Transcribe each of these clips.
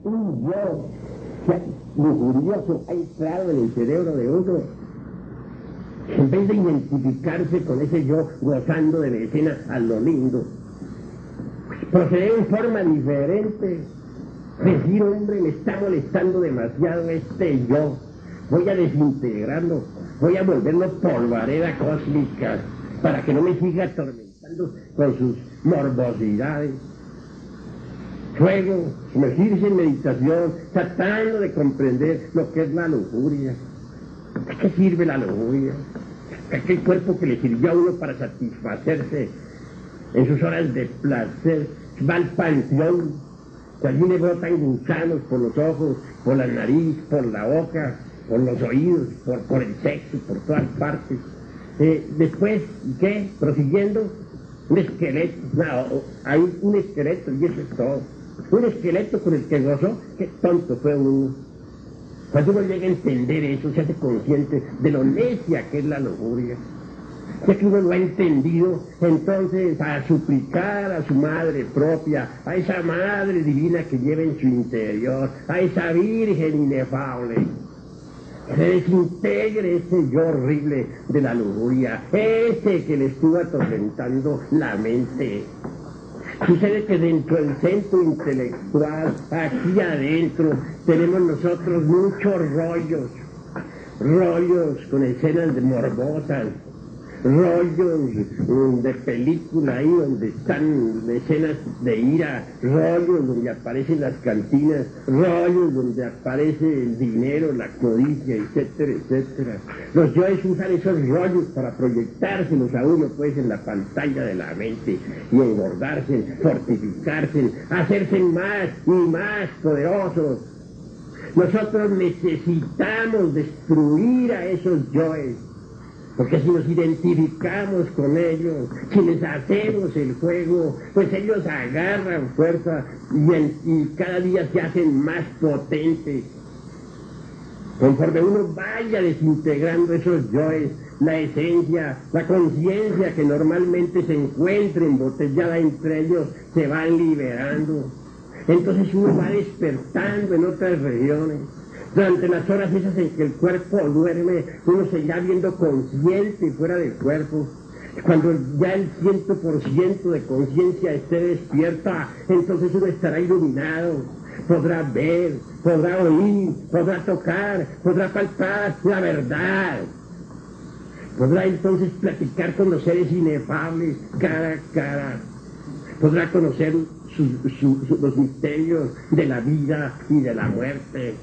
un yo lujurioso ha entrado en el cerebro de uno. En vez de identificarse con ese yo gozando de medicina a lo lindo, pues procede en forma diferente. Decir, hombre, me está molestando demasiado este yo, voy a desintegrarlo, voy a volverlo polvareda cósmica para que no me siga atormentando con sus morbosidades. Luego, sumergirse en meditación, tratando de comprender lo que es la lujuria. ¿A qué sirve la lujuria? Aquel cuerpo que le sirvió a uno para satisfacerse en sus horas de placer, va al panteón, que allí le brotan gusanos por los ojos, por la nariz, por la boca, por los oídos, por el sexo, por todas partes. Después, ¿qué? Prosiguiendo, un esqueleto. No, hay un esqueleto y eso es todo. Un esqueleto con el que gozó, qué tonto fue uno. Cuando uno llega a entender eso, se hace consciente de lo necia que es la lujuria. Ya que uno lo ha entendido, entonces a suplicar a su madre propia, a esa madre divina que lleva en su interior, a esa virgen inefable, se desintegre ese yo horrible de la lujuria, ese que le estuvo atormentando la mente. Sucede que dentro del centro intelectual, aquí adentro, tenemos nosotros muchos rollos con escenas morbosas, rollos de película ahí donde están escenas de ira, rollos donde aparecen las cantinas, rollos donde aparece el dinero, la codicia, etcétera, etcétera. Los yoes usan esos rollos para proyectárselos a uno pues en la pantalla de la mente y engordarse, fortificarse, hacerse más y más poderosos. Nosotros necesitamos destruir a esos yoes, porque si nos identificamos con ellos, si les hacemos el juego, pues ellos agarran fuerza y cada día se hacen más potentes. Conforme uno vaya desintegrando esos yoes, la esencia, la conciencia que normalmente se encuentra embotellada entre ellos, se van liberando. Entonces uno va despertando en otras regiones. Durante las horas esas en que el cuerpo duerme, uno se irá viendo consciente fuera del cuerpo. Cuando ya el 100% de conciencia esté despierta, entonces uno estará iluminado. Podrá ver, podrá oír, podrá tocar, podrá palpar la verdad. Podrá entonces platicar con los seres inefables cara a cara. Podrá conocer los misterios de la vida y de la muerte.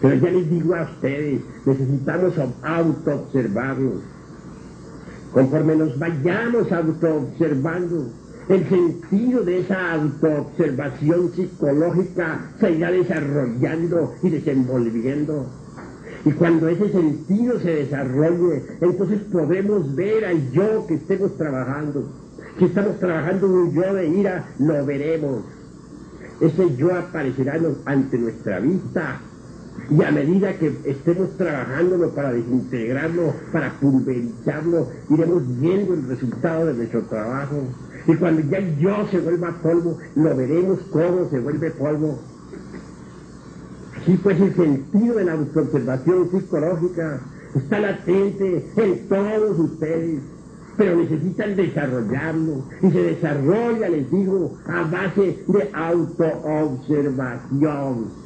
Pero ya les digo a ustedes, necesitamos autoobservarnos. Conforme nos vayamos autoobservando, el sentido de esa autoobservación psicológica se irá desarrollando y desenvolviendo. Y cuando ese sentido se desarrolle, entonces podremos ver al yo que estemos trabajando. Si estamos trabajando un yo de ira, lo veremos. Ese yo aparecerá ante nuestra vista. Y a medida que estemos trabajándolo para desintegrarlo, para pulverizarlo, iremos viendo el resultado de nuestro trabajo. Y cuando ya el yo se vuelva polvo, lo veremos cómo se vuelve polvo. Así pues, el sentido de la autoobservación psicológica está latente en todos ustedes, pero necesitan desarrollarlo. Y se desarrolla, les digo, a base de autoobservación.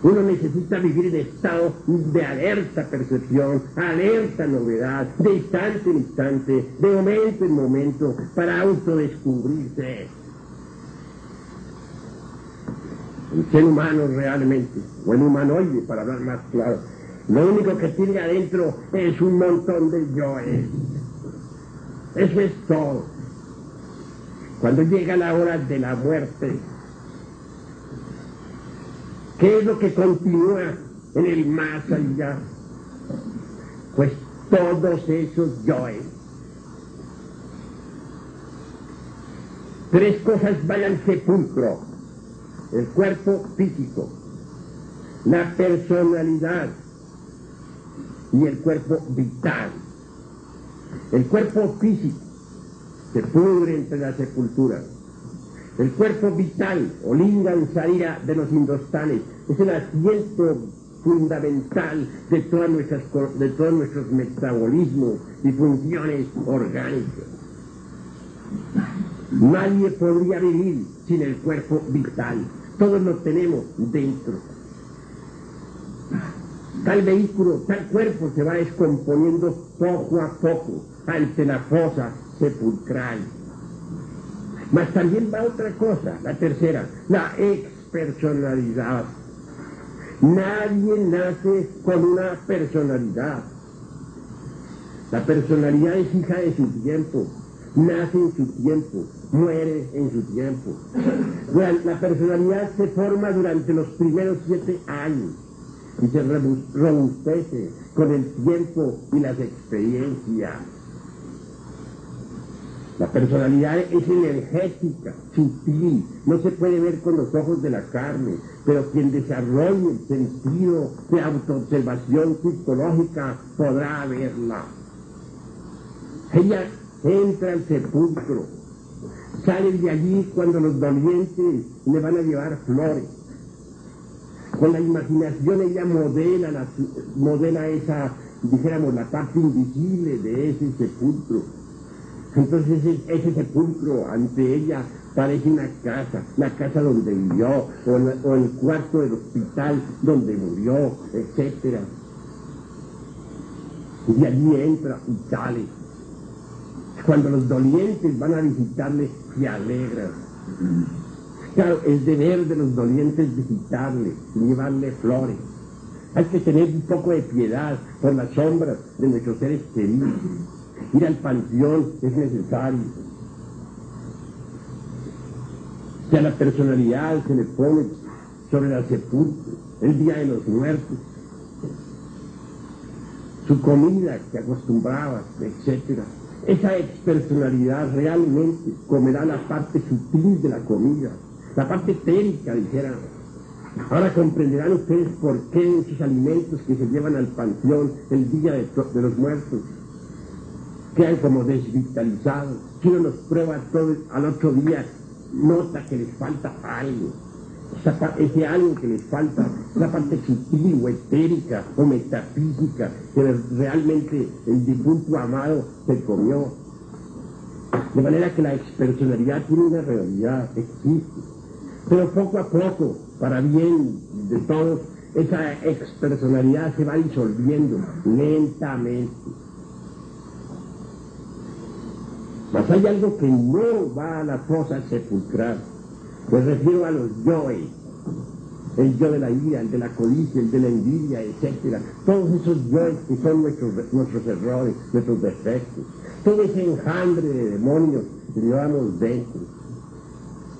Uno necesita vivir en estado de alerta percepción, alerta novedad, de instante en instante, de momento en momento, para autodescubrirse. El ser humano realmente, o el humanoide, para hablar más claro, lo único que tiene adentro es un montón de yoes. Eso es todo. Cuando llega la hora de la muerte, ¿qué es lo que continúa en el más allá? Pues todos esos yoes. Tres cosas van al sepulcro: el cuerpo físico, la personalidad y el cuerpo vital. El cuerpo físico se pudre entre la sepultura. El cuerpo vital, o lingam sarira de los indostanes, es el asiento fundamental de todos nuestros metabolismos y funciones orgánicas. Nadie podría vivir sin el cuerpo vital. Todos lo tenemos dentro. Tal vehículo, tal cuerpo se va descomponiendo poco a poco ante la fosa sepulcral. Mas también va otra cosa, la tercera, la expersonalidad. Nadie nace con una personalidad. La personalidad es hija de su tiempo, nace en su tiempo, muere en su tiempo. La personalidad se forma durante los primeros 7 años y se robustece con el tiempo y las experiencias. La personalidad es energética, sutil, no se puede ver con los ojos de la carne, pero quien desarrolle el sentido de autoobservación psicológica podrá verla. Ella entra al sepulcro, sale de allí cuando los dolientes le van a llevar flores. Con la imaginación ella modela esa, dijéramos, la parte invisible de ese sepulcro. Entonces ese sepulcro ante ella parece una casa, la casa donde vivió, o el cuarto del hospital donde murió, etc. Y allí entra y sale. Cuando los dolientes van a visitarle, se alegran. Claro, es deber de los dolientes visitarle, llevarle flores. Hay que tener un poco de piedad por las sombras de nuestros seres queridos. Ir al panteón es necesario. Si a la personalidad se le pone sobre la sepulcro, el día de los muertos, su comida que acostumbraba, etc. Esa expersonalidad realmente comerá la parte sutil de la comida, la parte etérica, dijéramos. Ahora comprenderán ustedes por qué esos alimentos que se llevan al panteón el día de los muertos quedan como desvitalizados. Si uno los prueba todo, al otro día nota que les falta algo. Ese algo que les falta, la parte sutil o etérica o metafísica que realmente el difunto amado se comió. De manera que la expersonalidad tiene una realidad, existe. Pero poco a poco, para bien de todos, esa expersonalidad se va disolviendo lentamente. Mas hay algo que no va a la fosa sepulcral. Me refiero a los yoes. El yo de la ira, el de la codicia, el de la envidia, etc. Todos esos yoes que son nuestros errores, nuestros defectos. Todo ese enjambre de demonios que llevamos dentro.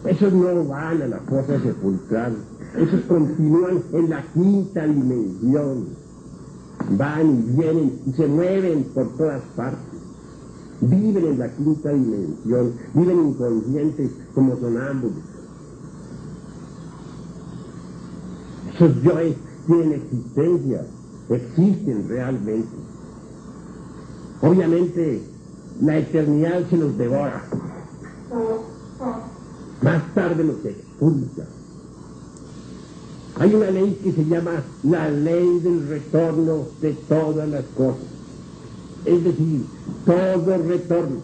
Esos no van a la fosa sepulcral. Esos continúan en la quinta dimensión. Van y vienen y se mueven por todas partes. Viven en la quinta dimensión, viven inconscientes como sonámbulos. Esos yoes tienen existencia, existen realmente. Obviamente, la eternidad se los devora. Más tarde los expulsa. Hay una ley que se llama la ley del retorno de todas las cosas. Es decir, todo retorna,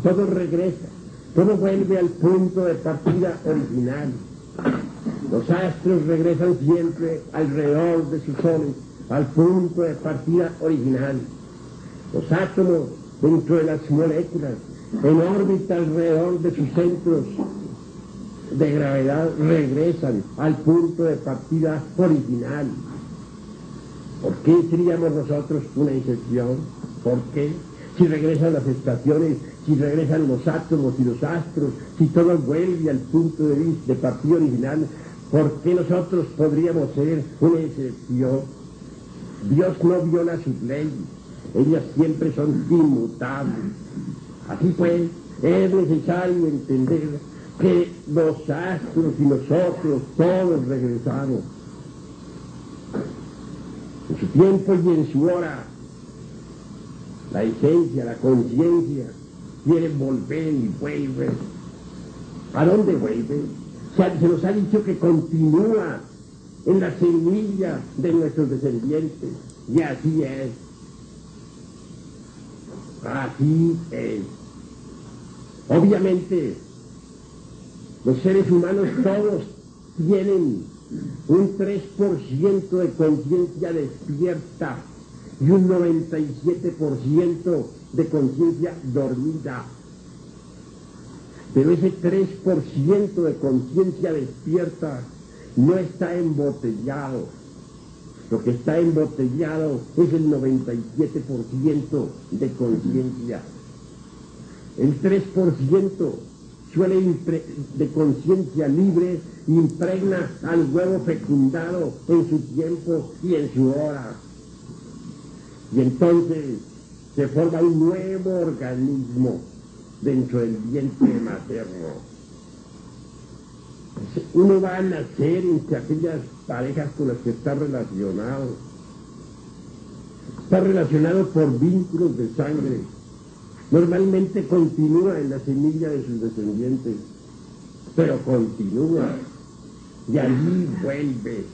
todo regresa, todo vuelve al punto de partida original. Los astros regresan siempre alrededor de sus soles, al punto de partida original. Los átomos dentro de las moléculas, en órbita alrededor de sus centros de gravedad, regresan al punto de partida original. ¿Por qué seríamos nosotros una excepción? ¿Por qué? Si regresan las estaciones, si regresan los átomos y los astros, si todo vuelve al punto de partida original, ¿por qué nosotros podríamos ser una excepción? Dios no viola sus leyes, ellas siempre son inmutables. Así pues, es necesario entender que los astros y nosotros todos regresamos. En su tiempo y en su hora, la esencia, la conciencia, quieren volver y vuelven. ¿A dónde vuelve? Se nos ha dicho que continúa en la semilla de nuestros descendientes. Y así es. Así es. Obviamente, los seres humanos todos tienen un 3% de conciencia despierta y un 97% de conciencia dormida. Pero ese 3% de conciencia despierta no está embotellado. Lo que está embotellado es el 97% de conciencia. El 3% de conciencia libre impregna al huevo fecundado en su tiempo y en su hora. Y entonces se forma un nuevo organismo dentro del vientre materno. Uno va a nacer entre aquellas parejas con las que está relacionado. Está relacionado por vínculos de sangre. Normalmente continúa en la semilla de sus descendientes, pero continúa y allí vuelve.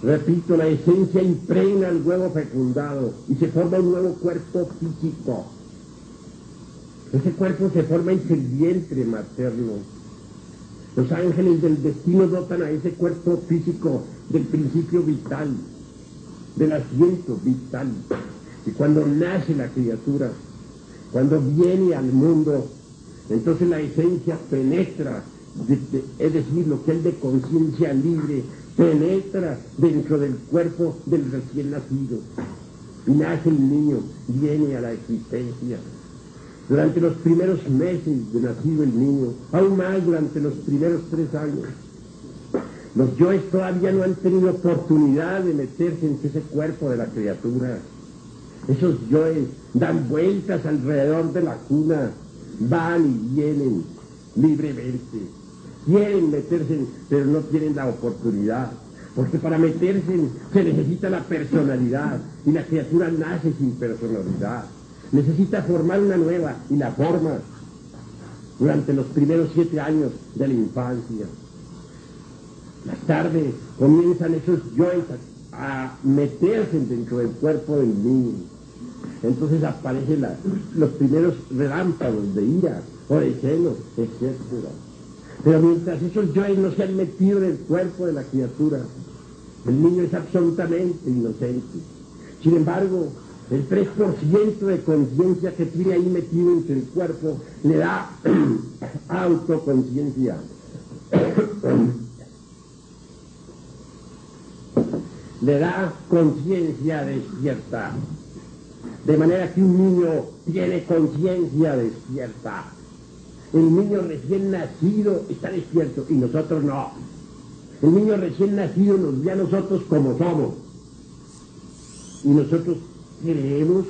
Repito, la esencia impregna el huevo fecundado y se forma un nuevo cuerpo físico. Ese cuerpo se forma en el vientre materno. Los ángeles del destino dotan a ese cuerpo físico del principio vital, del asiento vital. Y cuando nace la criatura, cuando viene al mundo, entonces la esencia penetra, es decir, lo que es de conciencia libre, penetra dentro del cuerpo del recién nacido. Y nace el niño, viene a la existencia. Durante los primeros meses de nacido el niño, aún más durante los primeros 3 años, los yoes todavía no han tenido oportunidad de meterse en ese cuerpo de la criatura. Esos yoes dan vueltas alrededor de la cuna, van y vienen libremente. Quieren meterse, pero no tienen la oportunidad. Porque para meterse se necesita la personalidad, y la criatura nace sin personalidad. Necesita formar una nueva, y la forma durante los primeros 7 años de la infancia. Más tarde comienzan esos yoes a meterse dentro del cuerpo del niño. Entonces aparecen los primeros relámpagos de ira o de celos, etc. Pero mientras esos yoes no se han metido en el cuerpo de la criatura, el niño es absolutamente inocente. Sin embargo, el 3% de conciencia que tiene ahí metido entre el cuerpo le da autoconciencia. Le da conciencia despierta. De manera que un niño tiene conciencia despierta. El niño recién nacido está despierto y nosotros no. El niño recién nacido nos ve a nosotros como somos. Y nosotros creemos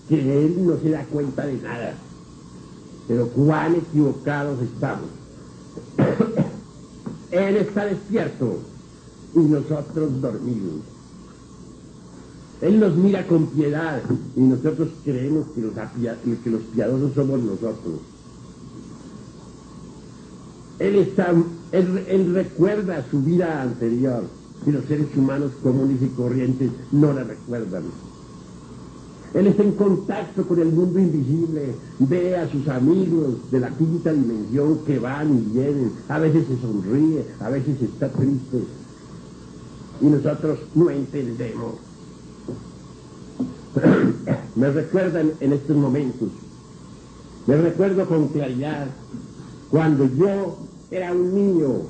que él no se da cuenta de nada. Pero cuán equivocados estamos. Él está despierto y nosotros dormidos. Él nos mira con piedad y nosotros creemos que los piadosos somos nosotros. Él recuerda su vida anterior y los seres humanos comunes y corrientes no la recuerdan. Él está en contacto con el mundo invisible, ve a sus amigos de la quinta dimensión que van y vienen, a veces se sonríe, a veces está triste y nosotros no entendemos. Me recuerdan en estos momentos, me recuerdo con claridad cuando yo era un niño,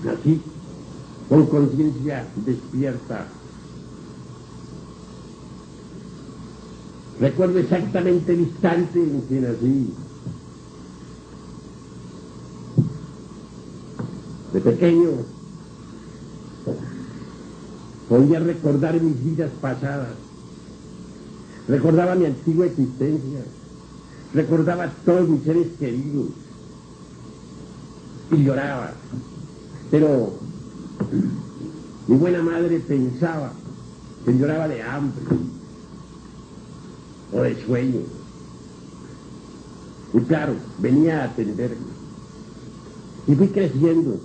nací con conciencia despierta. Recuerdo exactamente el instante en que nací. De pequeño podía recordar mis vidas pasadas, recordaba mi antigua existencia, recordaba a todos mis seres queridos y lloraba. Pero mi buena madre pensaba que lloraba de hambre o de sueño. Y claro, venía a atenderme. Y fui creciendo,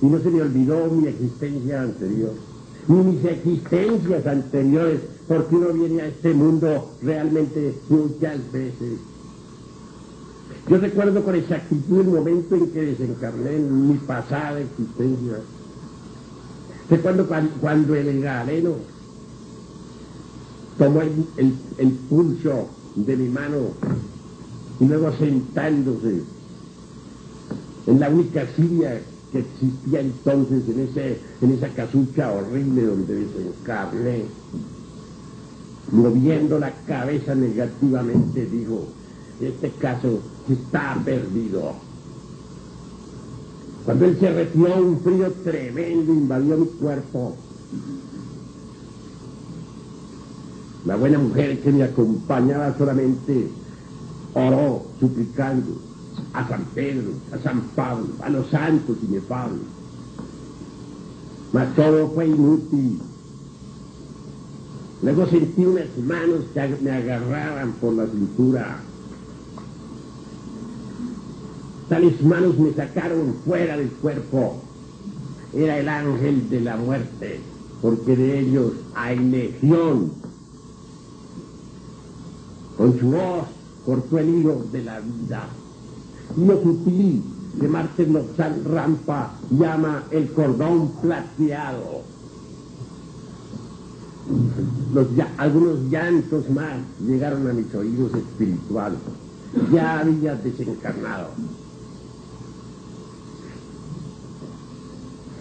y no se me olvidó mi existencia anterior, ni mis existencias anteriores, porque uno viene a este mundo realmente muchas veces. Yo recuerdo con exactitud el momento en que desencarné en mi pasada existencia. Recuerdo cuando el galeno tomó el pulso de mi mano y luego sentándose en la única silla que existía entonces en esa casucha horrible donde desencarné, moviendo la cabeza negativamente, dijo: este caso está perdido. Cuando él se retiró, un frío tremendo invadió mi cuerpo. La buena mujer que me acompañaba solamente oró suplicando a San Pedro, a San Pablo, a los santos inefables. Mas todo fue inútil. Luego sentí unas manos que me agarraban por la cintura. Tales manos me sacaron fuera del cuerpo. Era el ángel de la muerte, porque de ellos hay legión. Con su voz cortó el hilo de la vida. Lo sutil que Martín Lozán Rampa llama el cordón plateado. Algunos llantos más llegaron a mis oídos espirituales. Ya había desencarnado.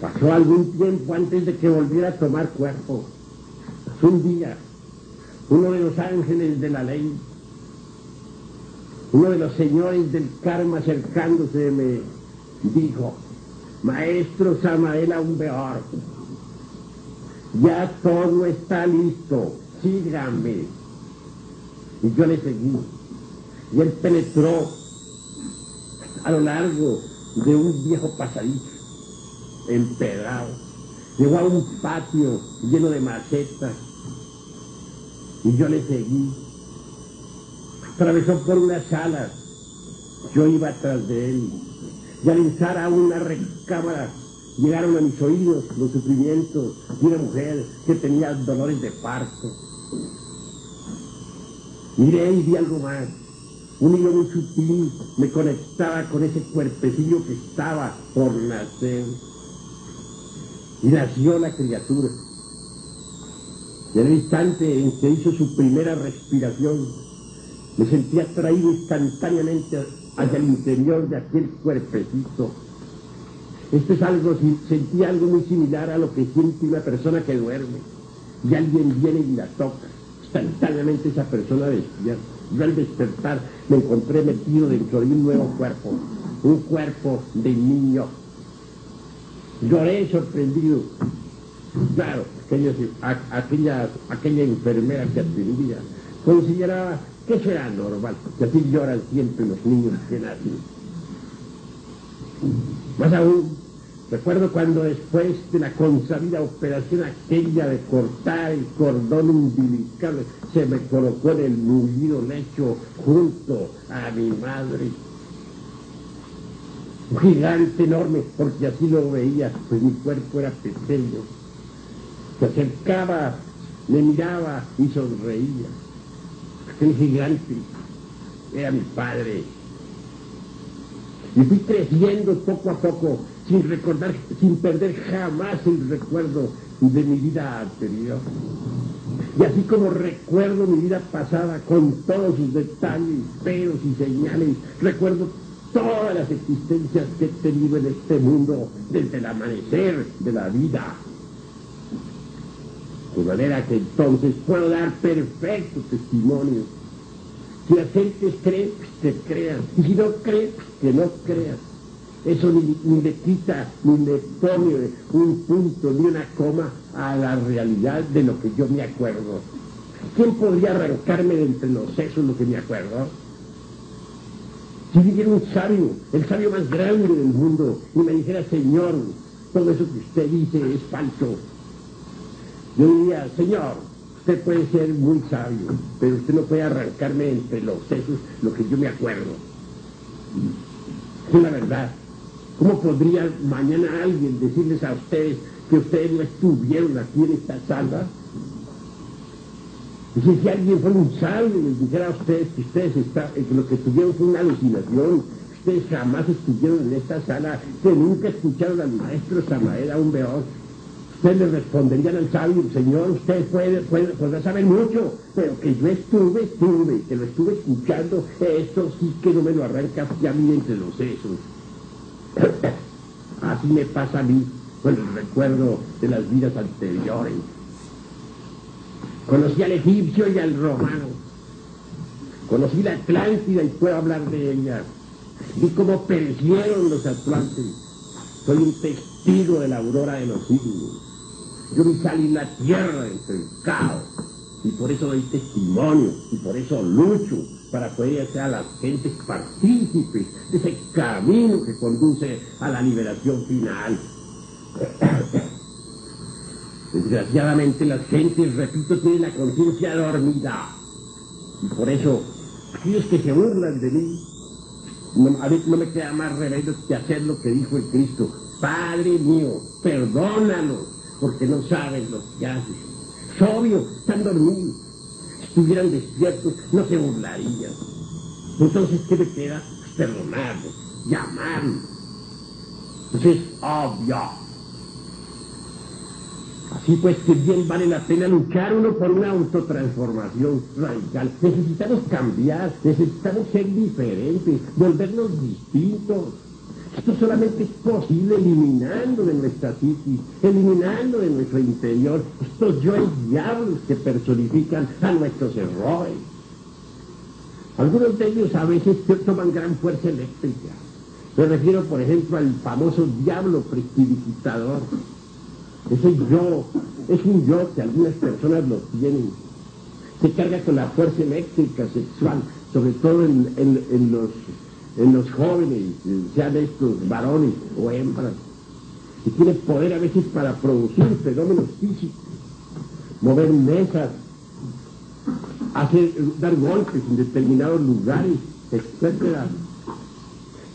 Pasó algún tiempo antes de que volviera a tomar cuerpo. Un día, uno de los ángeles de la ley, uno de los señores del karma acercándose me dijo: maestro Samael Aumbeor, ya todo está listo, sígame. Y yo le seguí. Y él penetró a lo largo de un viejo pasadizo empedrado. Llegó a un patio lleno de macetas. Y yo le seguí. Atravesó por unas salas. Yo iba atrás de él. Y al entrar a una recámara, llegaron a mis oídos los sufrimientos de una mujer que tenía dolores de parto. Miré y vi algo más. Un hilo muy sutil me conectaba con ese cuerpecillo que estaba por nacer. Y nació la criatura. Y en el instante en que hizo su primera respiración, me sentí atraído instantáneamente hacia el interior de aquel cuerpecito. Esto es algo, sentí algo muy similar a lo que siente una persona que duerme. Y alguien viene y la toca. Instantáneamente esa persona despierta. Yo al despertar me encontré metido dentro de un nuevo cuerpo. Un cuerpo de niño. Lloré sorprendido. Claro, aquella enfermera que atendía consideraba que eso era normal, que así lloran siempre los niños que nacen. Más aún, recuerdo cuando después de la consabida operación aquella de cortar el cordón umbilical, se me colocó en el mullido lecho junto a mi madre. Un gigante enorme, porque así lo veía, pues mi cuerpo era pequeño. Se acercaba, me miraba y sonreía. Aquel gigante era mi padre. Y fui creciendo poco a poco, sin perder jamás el recuerdo de mi vida anterior. Y así como recuerdo mi vida pasada con todos sus detalles, peros y señales, recuerdo todas las existencias que he tenido en este mundo desde el amanecer de la vida. De manera que entonces puedo dar perfecto testimonio. Si las gentes creen, pues que crean. Y si no creen, pues que no crean. Eso ni le quita, ni le pone un punto, ni una coma a la realidad de lo que yo me acuerdo. ¿Quién podría arrancarme de entre los sesos lo que me acuerdo? Si viniera un sabio, el sabio más grande del mundo, y me dijera: señor, todo eso que usted dice es falso, yo diría: señor, usted puede ser muy sabio, pero usted no puede arrancarme entre los sesos lo que yo me acuerdo. Es la verdad. ¿Cómo podría mañana alguien decirles a ustedes que ustedes no estuvieron aquí en esta sala? Y si alguien fuera un sabio y les dijera a ustedes que que lo que tuvieron fue una alucinación, ustedes jamás estuvieron en esta sala, que nunca escucharon al maestro Samael Aun Weor, ustedes le responderían al sabio: Señor, usted podrá saber mucho, pero que yo estuve, que lo estuve escuchando, esto sí que no me lo arranca ya a mí entre los sesos. Así me pasa a mí con el recuerdo de las vidas anteriores. Conocí al egipcio y al romano, conocí la Atlántida y puedo hablar de ella. Vi cómo perecieron los atlantes. Soy un testigo de la aurora de los siglos. Yo vi salir la tierra entre el caos, y por eso doy testimonio, y por eso lucho para poder hacer a las gentes partícipes de ese camino que conduce a la liberación final. Desgraciadamente las gentes, repito, tienen la conciencia dormida, y por eso aquellos que se burlan de mí, a mí no me queda más remedio que hacer lo que dijo el Cristo: Padre mío, perdónalos, porque no saben lo que hacen. Es obvio, están dormidos. Si estuvieran despiertos, no se burlarían. Entonces, ¿qué me queda? Perdonarlos, llamarlos. Entonces es obvio. Así pues, que bien vale la pena luchar uno por una autotransformación radical. Necesitamos cambiar, necesitamos ser diferentes, volvernos distintos. Esto solamente es posible eliminando de nuestra psiquis, eliminando de nuestro interior estos yoes diablos que personifican a nuestros errores. Algunos de ellos a veces toman gran fuerza eléctrica. Me refiero, por ejemplo, al famoso diablo prestidigitador. Ese yo, es un yo que algunas personas lo tienen. Se carga con la fuerza eléctrica sexual, sobre todo en los jóvenes, sean estos varones o hembras, y tiene poder a veces para producir fenómenos físicos, mover mesas, dar golpes en determinados lugares, etc.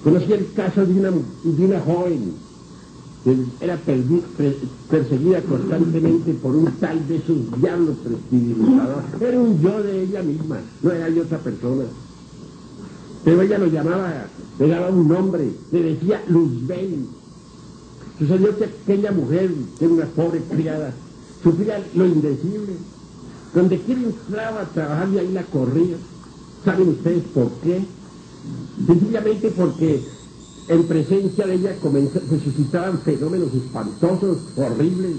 Conocí el caso de una joven que era perseguida constantemente por un tal de esos diablos prestidigitadores. Era un yo de ella misma, no era de otra persona. Pero ella lo llamaba, le daba un nombre, le decía Luzbel. Sucedió que aquella mujer, que era una pobre criada, sufría lo indecible. Donde quiera entraba a trabajar y ahí la corría. ¿Saben ustedes por qué? Sencillamente porque en presencia de ella se suscitaban fenómenos espantosos, horribles.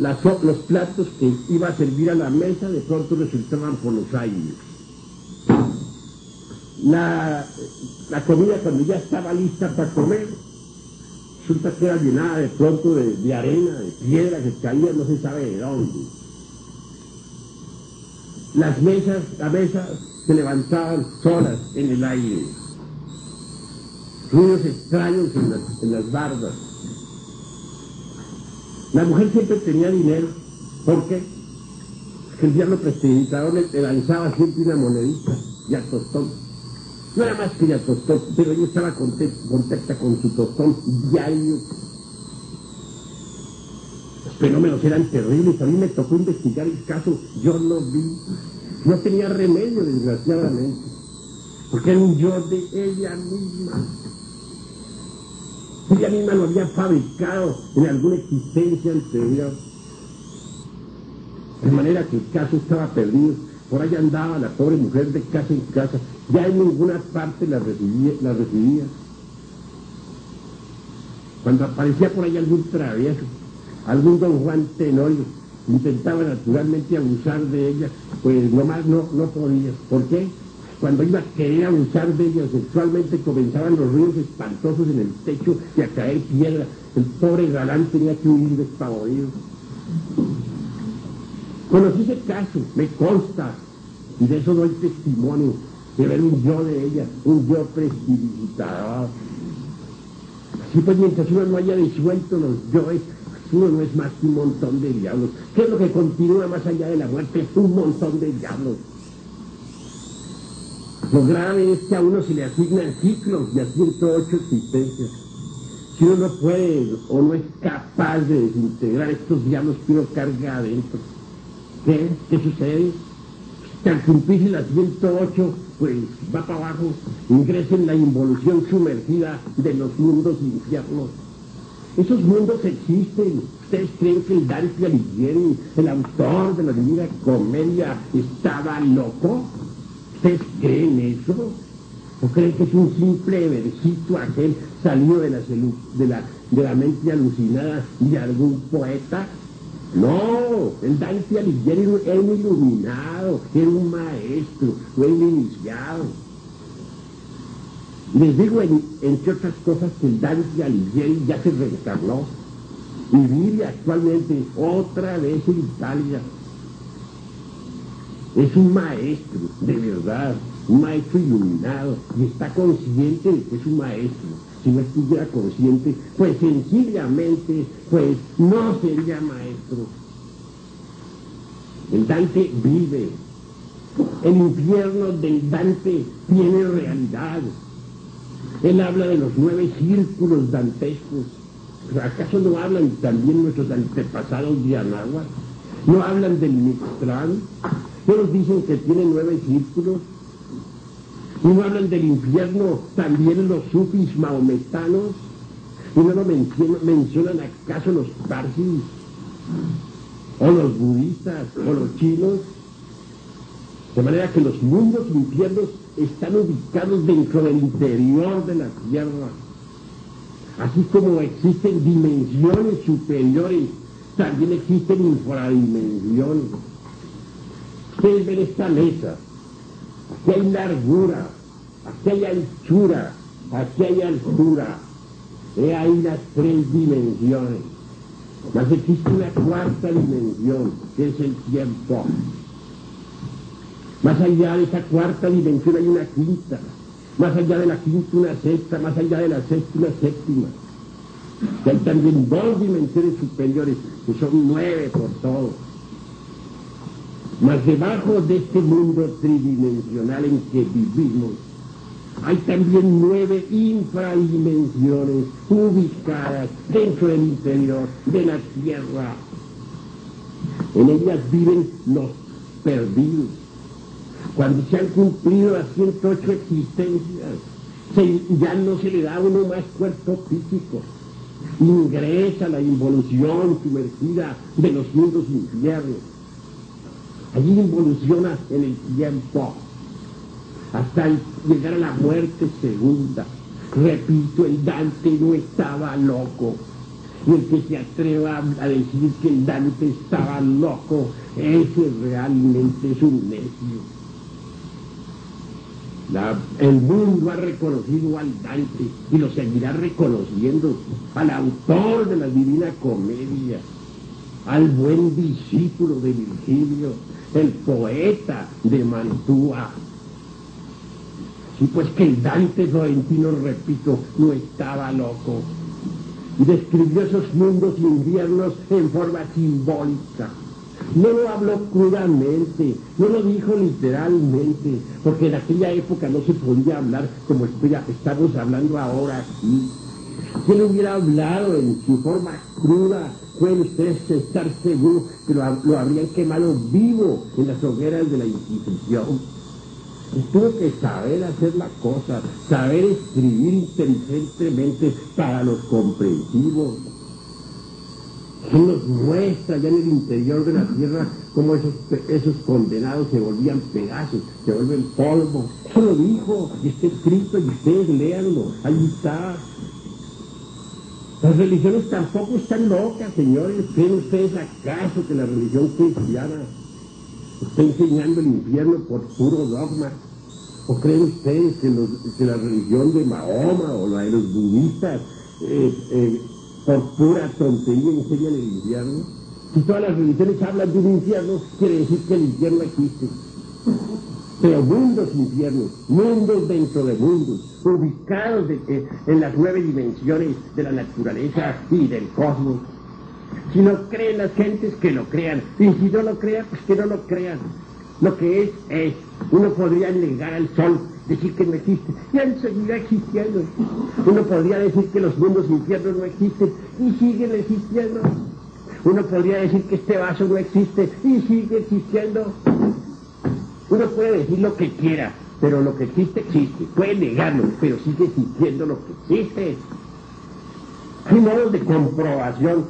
Los platos que iba a servir a la mesa de pronto resultaban por los aires. La comida, cuando ya estaba lista para comer, resulta que era llenada de pronto de arena, de piedra que caía no se sabe de dónde. La mesa se levantaban solas en el aire. Ruidos extraños en las bardas. La mujer siempre tenía dinero. ¿Por qué? Porque el diablo prestidigitador le lanzaba siempre una monedita y al tostón. No era más que ya tostón, pero ella estaba contenta con su tostón diario. Los fenómenos eran terribles. A mí me tocó investigar el caso. Yo lo vi. No tenía remedio, desgraciadamente, porque era un yo de ella misma. Ella misma lo había fabricado en alguna existencia anterior. De manera que el caso estaba perdido. Por ahí andaba la pobre mujer de casa en casa. Ya en ninguna parte la recibía. Cuando aparecía por ahí algún travieso, algún don Juan Tenorio, intentaba naturalmente abusar de ella, pues nomás no podía. ¿Por qué? Cuando iba a querer abusar de ella sexualmente, comenzaban los ruidos espantosos en el techo y a caer piedra. El pobre galán tenía que huir despavorido. Conocí ese caso, me consta, y de eso doy testimonio, de ver un yo de ella, un yo prestidigitador. Así pues, mientras uno no haya disuelto los yoes, uno no es más que un montón de diablos. ¿Qué es lo que continúa más allá de la muerte? Un montón de diablos. Lo grave es que a uno se le asignan ciclos de a 108 existencias. Si uno no puede o no es capaz de desintegrar estos diablos que uno carga adentro, ¿qué sucede? Al cumplirse las 108, pues va para abajo, ingresa en la involución sumergida de los mundos infiernos. Esos mundos existen. ¿Ustedes creen que el Dante Alighieri, el autor de la Divina Comedia, estaba loco? ¿Ustedes creen eso? ¿O creen que es un simple versito aquel salido de la mente alucinada de algún poeta? No, el Dante Alighieri era un iluminado, era un maestro, fue un iniciado. Les digo, entre otras cosas, que el Dante Alighieri ya se reencarnó y vive actualmente otra vez en Italia. Es un maestro, de verdad, un maestro iluminado, y está consciente de que es un maestro. Si no estuviera consciente, pues sencillamente, pues no sería maestro. El Dante vive. El infierno del Dante tiene realidad. Él habla de los 9 círculos dantescos. ¿Acaso no hablan también nuestros antepasados de Anáhuac? ¿No hablan del Mictlán? ¿No nos dicen que tiene 9 círculos? ¿Y no hablan del infierno también los sufis mahometanos? ¿Y no lo mencionan acaso los parsis? ¿O los budistas? ¿O los chinos? De manera que los mundos infiernos están ubicados dentro del interior de la tierra. Así como existen dimensiones superiores, también existen infradimensiones. Ustedes ven esta mesa. Aquí hay largura, aquí hay anchura, aquí hay altura. He ahí las 3 dimensiones. Mas existe una 4ª dimensión, que es el tiempo. Más allá de esa 4ª dimensión hay una 5ª. Más allá de la 5ª una 6ª, más allá de la 6ª una 7ª. Y hay también 2 dimensiones superiores, que son 9 por todo. Mas debajo de este mundo tridimensional en que vivimos, hay también 9 infradimensiones ubicadas dentro del interior de la tierra. En ellas viven los perdidos. Cuando se han cumplido las 108 existencias, ya no se le da a uno más cuerpo físico. Ingresa la involución sumergida de los mundos infiernos. Allí involuciona en el tiempo hasta llegar a la muerte segunda. Repito, el Dante no estaba loco. Y el que se atreva a decir que el Dante estaba loco, ese realmente es un necio. El mundo ha reconocido al Dante y lo seguirá reconociendo, al autor de la Divina Comedia, al buen discípulo de Virgilio, el poeta de Mantua. Sí, pues que el Dante Florentino, repito, no estaba loco. Y describió esos mundos infiernos en forma simbólica. No lo habló crudamente, no lo dijo literalmente, porque en aquella época no se podía hablar como estamos hablando ahora aquí. Si él hubiera hablado en su forma cruda, pueden ustedes estar seguros que lo habrían quemado vivo en las hogueras de la Inquisición. Tuvo que saber hacer la cosa, saber escribir inteligentemente para los comprensivos. Él nos muestra ya en el interior de la tierra cómo esos condenados se volvían pedazos, se vuelven polvo. Eso lo dijo, y está escrito, y ustedes léanlo, ahí está. Las religiones tampoco están locas, señores. ¿Creen ustedes acaso que la religión cristiana está enseñando el infierno por puro dogma? ¿O creen ustedes que la religión de Mahoma o la de los budistas por pura tontería enseñan el infierno? Si todas las religiones hablan de un infierno, quiere decir que el infierno existe. Pero mundos infiernos, mundos dentro de mundos, ubicados en las 9 dimensiones de la naturaleza y del cosmos. Si no creen las gentes, que lo crean. Y si no lo crean, pues que no lo crean. Lo que es. Uno podría negar al sol decir que no existe, y han seguido existiendo. Uno podría decir que los mundos infiernos no existen, y siguen existiendo. Uno podría decir que este vaso no existe, y sigue existiendo. Uno puede decir lo que quiera, pero lo que existe, existe. Puede negarlo, pero sigue existiendo lo que existe. Hay modos de comprobación.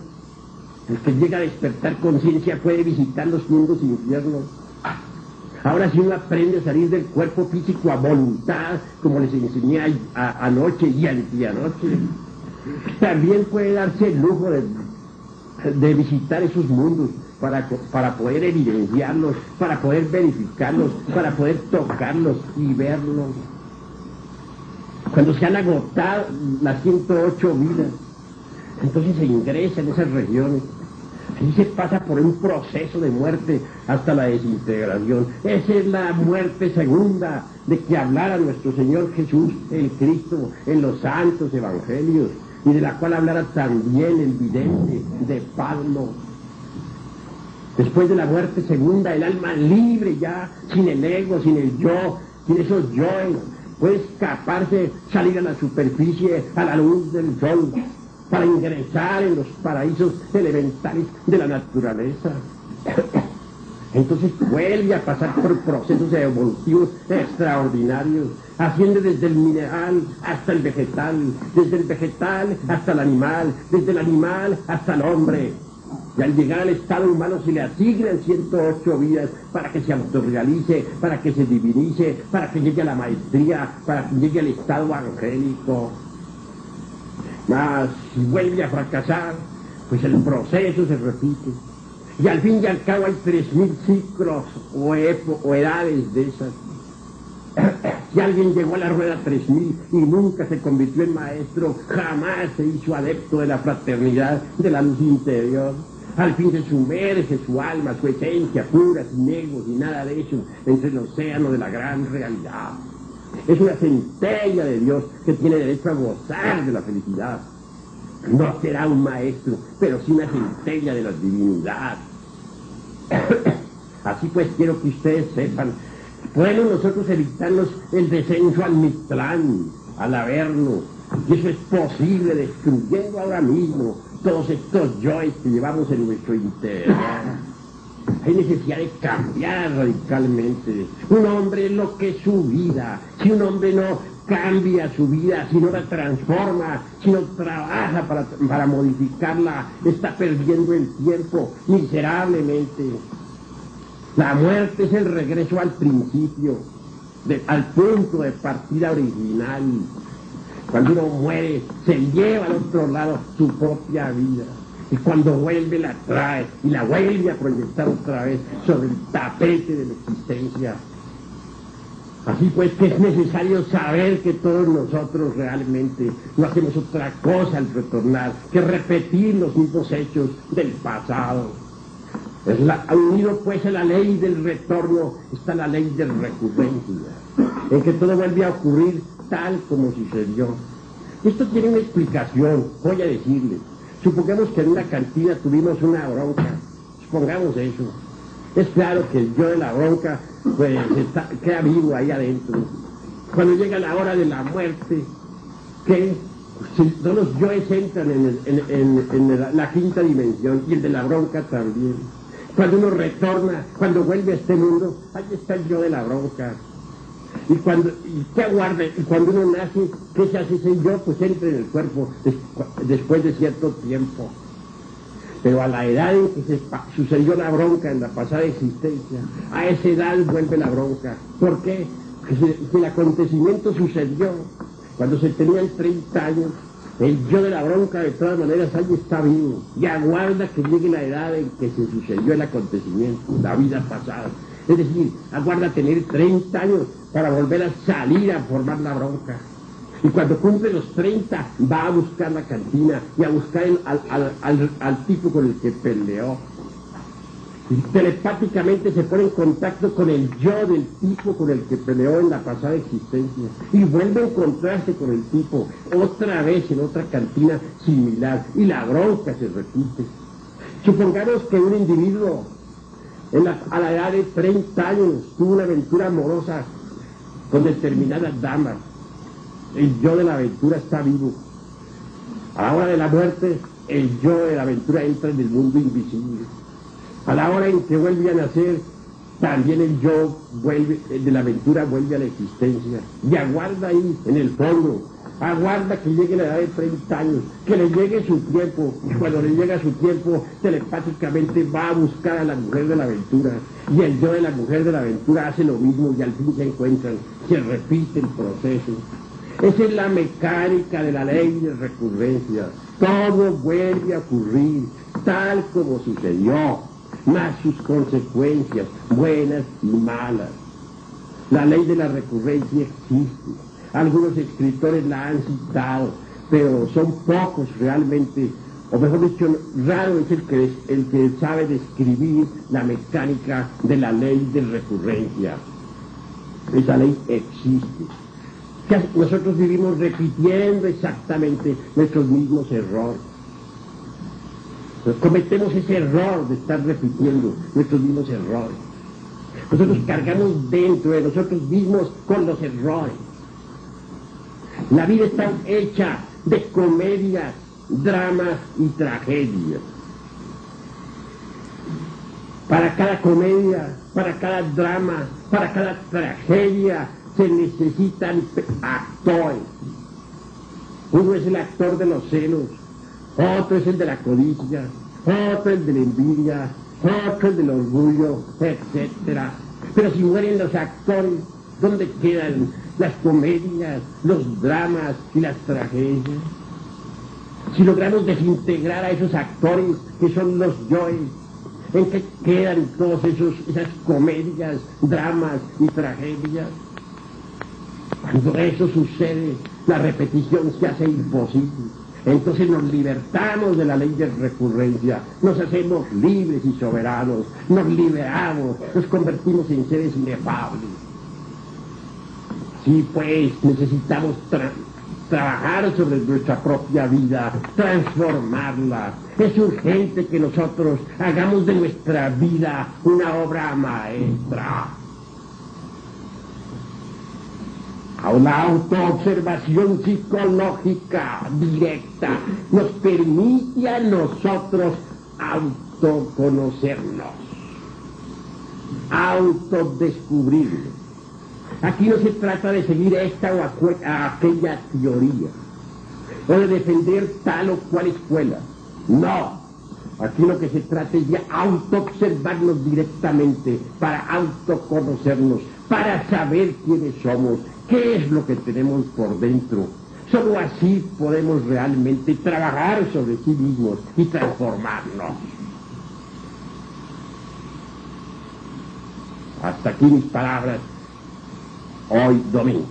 El que llega a despertar conciencia puede visitar los mundos infiernos. Ahora, si uno aprende a salir del cuerpo físico a voluntad, como les enseñé anoche y anteanoche, también puede darse el lujo de visitar esos mundos para poder evidenciarlos, para poder verificarlos, para poder tocarlos y verlos. Cuando se han agotado las 108 vidas, entonces se ingresa en esas regiones. Ahí se pasa por un proceso de muerte hasta la desintegración. Esa es la muerte segunda de que hablara nuestro Señor Jesús, el Cristo, en los santos evangelios, y de la cual hablara también el vidente de Pablo. Después de la muerte segunda, el alma libre ya, sin el ego, sin el yo, sin esos yoes, puede escaparse, salir a la superficie, a la luz del sol, para ingresar en los paraísos elementales de la naturaleza. Entonces vuelve a pasar por procesos evolutivos extraordinarios, asciende desde el mineral hasta el vegetal, desde el vegetal hasta el animal, desde el animal hasta el hombre. Y al llegar al estado humano se le asignan 108 vidas para que se autorrealice, para que se divinice, para que llegue a la maestría, para que llegue al estado angélico. Mas si vuelve a fracasar, pues el proceso se repite. Y al fin y al cabo hay 3000 ciclos o edades de esas. Si alguien llegó a la rueda 3000 y nunca se convirtió en maestro, jamás se hizo adepto de la fraternidad de la luz interior. Al fin se sumerge su alma, su esencia pura, sin ego, sin nada de eso, entre el océano de la gran realidad. Es una centella de Dios que tiene derecho a gozar de la felicidad. No será un maestro, pero sí una centella de la divinidad. Así pues quiero que ustedes sepan, podemos nosotros evitarnos el descenso al Mictlán, al Averno, y eso es posible destruyendo ahora mismo todos estos yoes que llevamos en nuestro interior. Hay necesidad de cambiar radicalmente. Un hombre es lo que es su vida. Si un hombre no cambia su vida, si no la transforma, si no trabaja para modificarla, está perdiendo el tiempo miserablemente. La muerte es el regreso al principio, al punto de partida original. Cuando uno muere, se lleva al otro lado su propia vida. Y cuando vuelve la trae y la vuelve a proyectar otra vez sobre el tapete de la existencia. Así pues que es necesario saber que todos nosotros realmente no hacemos otra cosa al retornar que repetir los mismos hechos del pasado. Unido pues a la ley del retorno está la ley de recurrencia, en que todo vuelve a ocurrir tal como sucedió. Esto tiene una explicación, voy a decirle. Supongamos que en una cantina tuvimos una bronca, supongamos eso. Es claro que el yo de la bronca pues queda vivo ahí adentro. Cuando llega la hora de la muerte, que todos los yoes entran en la quinta dimensión, y el de la bronca también. Cuando uno retorna, cuando vuelve a este mundo, ahí está el yo de la bronca. Y ¿qué aguarda? Y cuando uno nace, ¿qué se hace ese yo? Pues entra en el cuerpo después de cierto tiempo. Pero a la edad en que sucedió la bronca en la pasada existencia, a esa edad vuelve la bronca. ¿Por qué? Porque si el acontecimiento sucedió cuando se tenían 30 años, el yo de la bronca de todas maneras ahí está vivo y aguarda que llegue la edad en que se sucedió el acontecimiento, la vida pasada. Es decir, aguarda tener 30 años para volver a salir a formar la bronca. Y cuando cumple los 30, va a buscar la cantina y a buscar al tipo con el que peleó. Y telepáticamente se pone en contacto con el yo del tipo con el que peleó en la pasada existencia. Y vuelve a encontrarse con el tipo otra vez en otra cantina similar. Y la bronca se repite. Supongamos que un individuo a la edad de 30 años tuvo una aventura amorosa con determinadas damas. El yo de la aventura está vivo. A la hora de la muerte, el yo de la aventura entra en el mundo invisible. A la hora en que vuelve a nacer, también el yo de la aventura vuelve a la existencia. Y aguarda ahí, en el fondo, aguarda que llegue la edad de 30 años, que le llegue su tiempo. Y cuando le llega su tiempo, telepáticamente va a buscar a la mujer de la aventura. Y el yo de la mujer de la aventura hace lo mismo y al fin se encuentran. Se repite el proceso. Esa es la mecánica de la ley de recurrencia. Todo vuelve a ocurrir tal como sucedió, más sus consecuencias, buenas y malas. La ley de la recurrencia existe. Algunos escritores la han citado, pero son pocos realmente, o mejor dicho, raro es el que sabe describir la mecánica de la ley de recurrencia. Esa ley existe. Nosotros vivimos repitiendo exactamente nuestros mismos errores. Cometemos ese error de estar repitiendo nuestros mismos errores. Nosotros cargamos dentro de nosotros mismos con los errores. La vida está hecha de comedias, dramas y tragedias. Para cada comedia, para cada drama, para cada tragedia, se necesitan actores. Uno es el actor de los celos, otro es el de la codicia, otro el de la envidia, otro el del orgullo, etc. Pero si mueren los actores, ¿dónde quedan las comedias, los dramas y las tragedias? Si logramos desintegrar a esos actores que son los yoes, ¿en qué quedan todas esas comedias, dramas y tragedias? Cuando eso sucede, la repetición se hace imposible. Entonces nos libertamos de la ley de recurrencia, nos hacemos libres y soberanos, nos liberamos, nos convertimos en seres inefables. Sí, pues necesitamos trabajar sobre nuestra propia vida, transformarla. Es urgente que nosotros hagamos de nuestra vida una obra maestra. La autoobservación psicológica directa nos permite a nosotros autoconocernos, autodescubrirnos. Aquí no se trata de seguir esta o aquella teoría, o de defender tal o cual escuela. No, aquí lo que se trata es de autoobservarnos directamente, para autoconocernos, para saber quiénes somos, qué es lo que tenemos por dentro. Solo así podemos realmente trabajar sobre sí mismos y transformarnos. Hasta aquí mis palabras hoy domingo.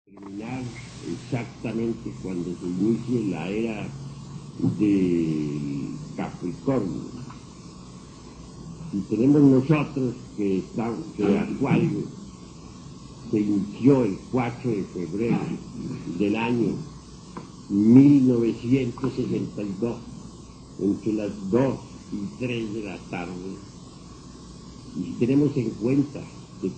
Terminar exactamente cuando se inicie la era del Capricornio. Y tenemos nosotros que Acuario se inició el 4 de febrero del año 1962, entre las 2 y 3 de la tarde. Y si tenemos en cuenta que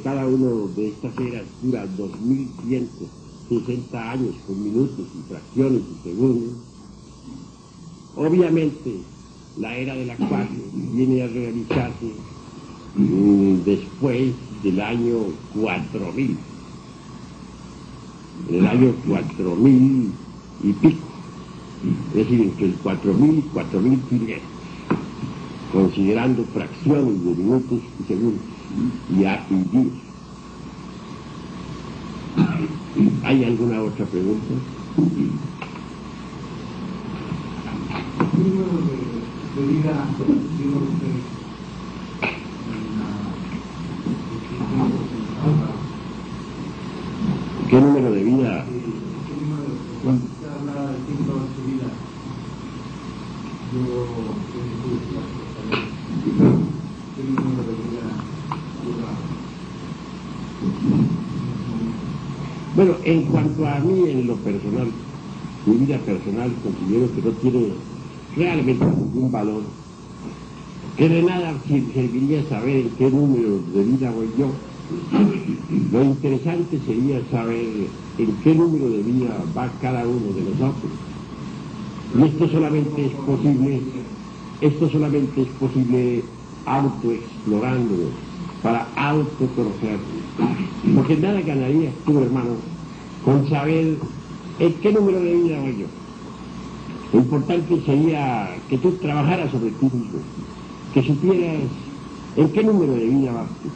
cada uno de estas eras dura 2160 años con minutos y fracciones y segundos, obviamente la era del Acuario viene a realizarse después del año 4000, en el año 4000 y pico, es decir, entre el 4000 y 4500, considerando fracciones de minutos y segundos y días. ¿Hay alguna otra pregunta? ¿Qué número de vida tiene usted? ¿Qué número de vida? Cuando usted habla del tiempo de su vida, yo ¿qué número de vida lleva? Bueno, en cuanto a mí, en lo personal, mi vida personal, considero que no tiene realmente ningún valor, que de nada serviría saber en qué número de vida voy yo. Lo interesante sería saber en qué número de vida va cada uno de nosotros. Y esto solamente es posible autoexplorándonos, para autoconocernos. Porque nada ganaría tú, hermano, con saber en qué número de vida voy yo. Lo importante sería que tú trabajaras sobre ti mismo, que supieras en qué número de vida vas tú.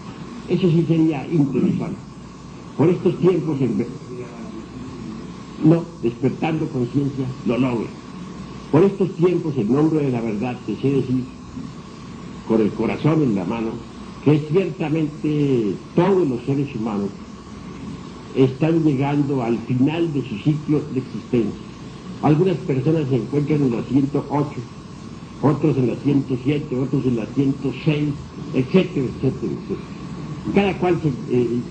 Eso sí sería interesante. Por estos tiempos, despertando conciencia, lo logro. Por estos tiempos, en nombre de la verdad, te sé decir, con el corazón en la mano, que ciertamente todos los seres humanos están llegando al final de su ciclo de existencia. Algunas personas se encuentran en la 108, otros en la 107, otros en la 106, etcétera, etcétera, etcétera. Cada cual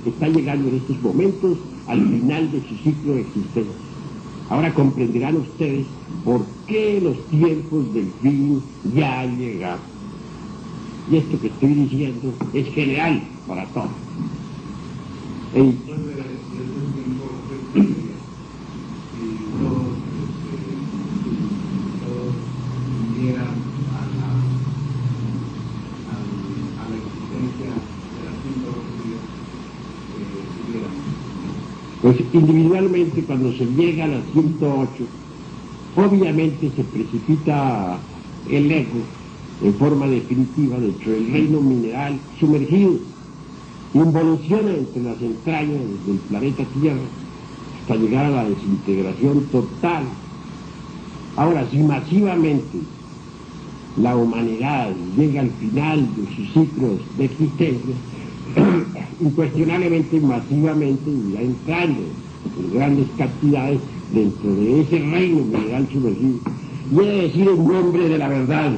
está llegando en estos momentos al final de su ciclo de existencia. Ahora comprenderán ustedes por qué los tiempos del fin ya han llegado. Y esto que estoy diciendo es general para todos. Pues individualmente, cuando se llega a las 108, obviamente se precipita el ego en forma definitiva dentro del reino mineral sumergido, involuciona entre las entrañas del planeta Tierra hasta llegar a la desintegración total. Ahora, si masivamente la humanidad llega al final de sus ciclos de existencia, incuestionablemente, masivamente, irá entrando en grandes cantidades dentro de ese reino mineral sumergido. Y he de decir en nombre de la verdad,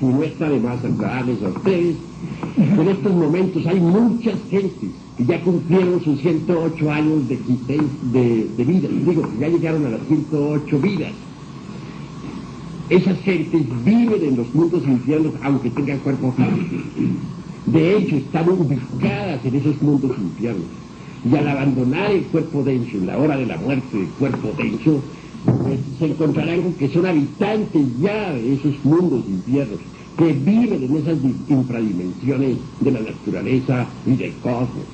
y no está de más aclararles a ustedes, que en estos momentos hay muchas gentes que ya cumplieron sus 108 años de existencia, de vida, digo, que ya llegaron a las 108 vidas. Esas gentes viven en los mundos infiernos aunque tengan cuerpo físico. De hecho, están ubicadas en esos mundos infiernos. Y al abandonar el cuerpo denso, en la hora de la muerte del cuerpo denso, pues, se encontrarán con que son habitantes ya de esos mundos infiernos, que viven en esas infradimensiones de la naturaleza y del cosmos.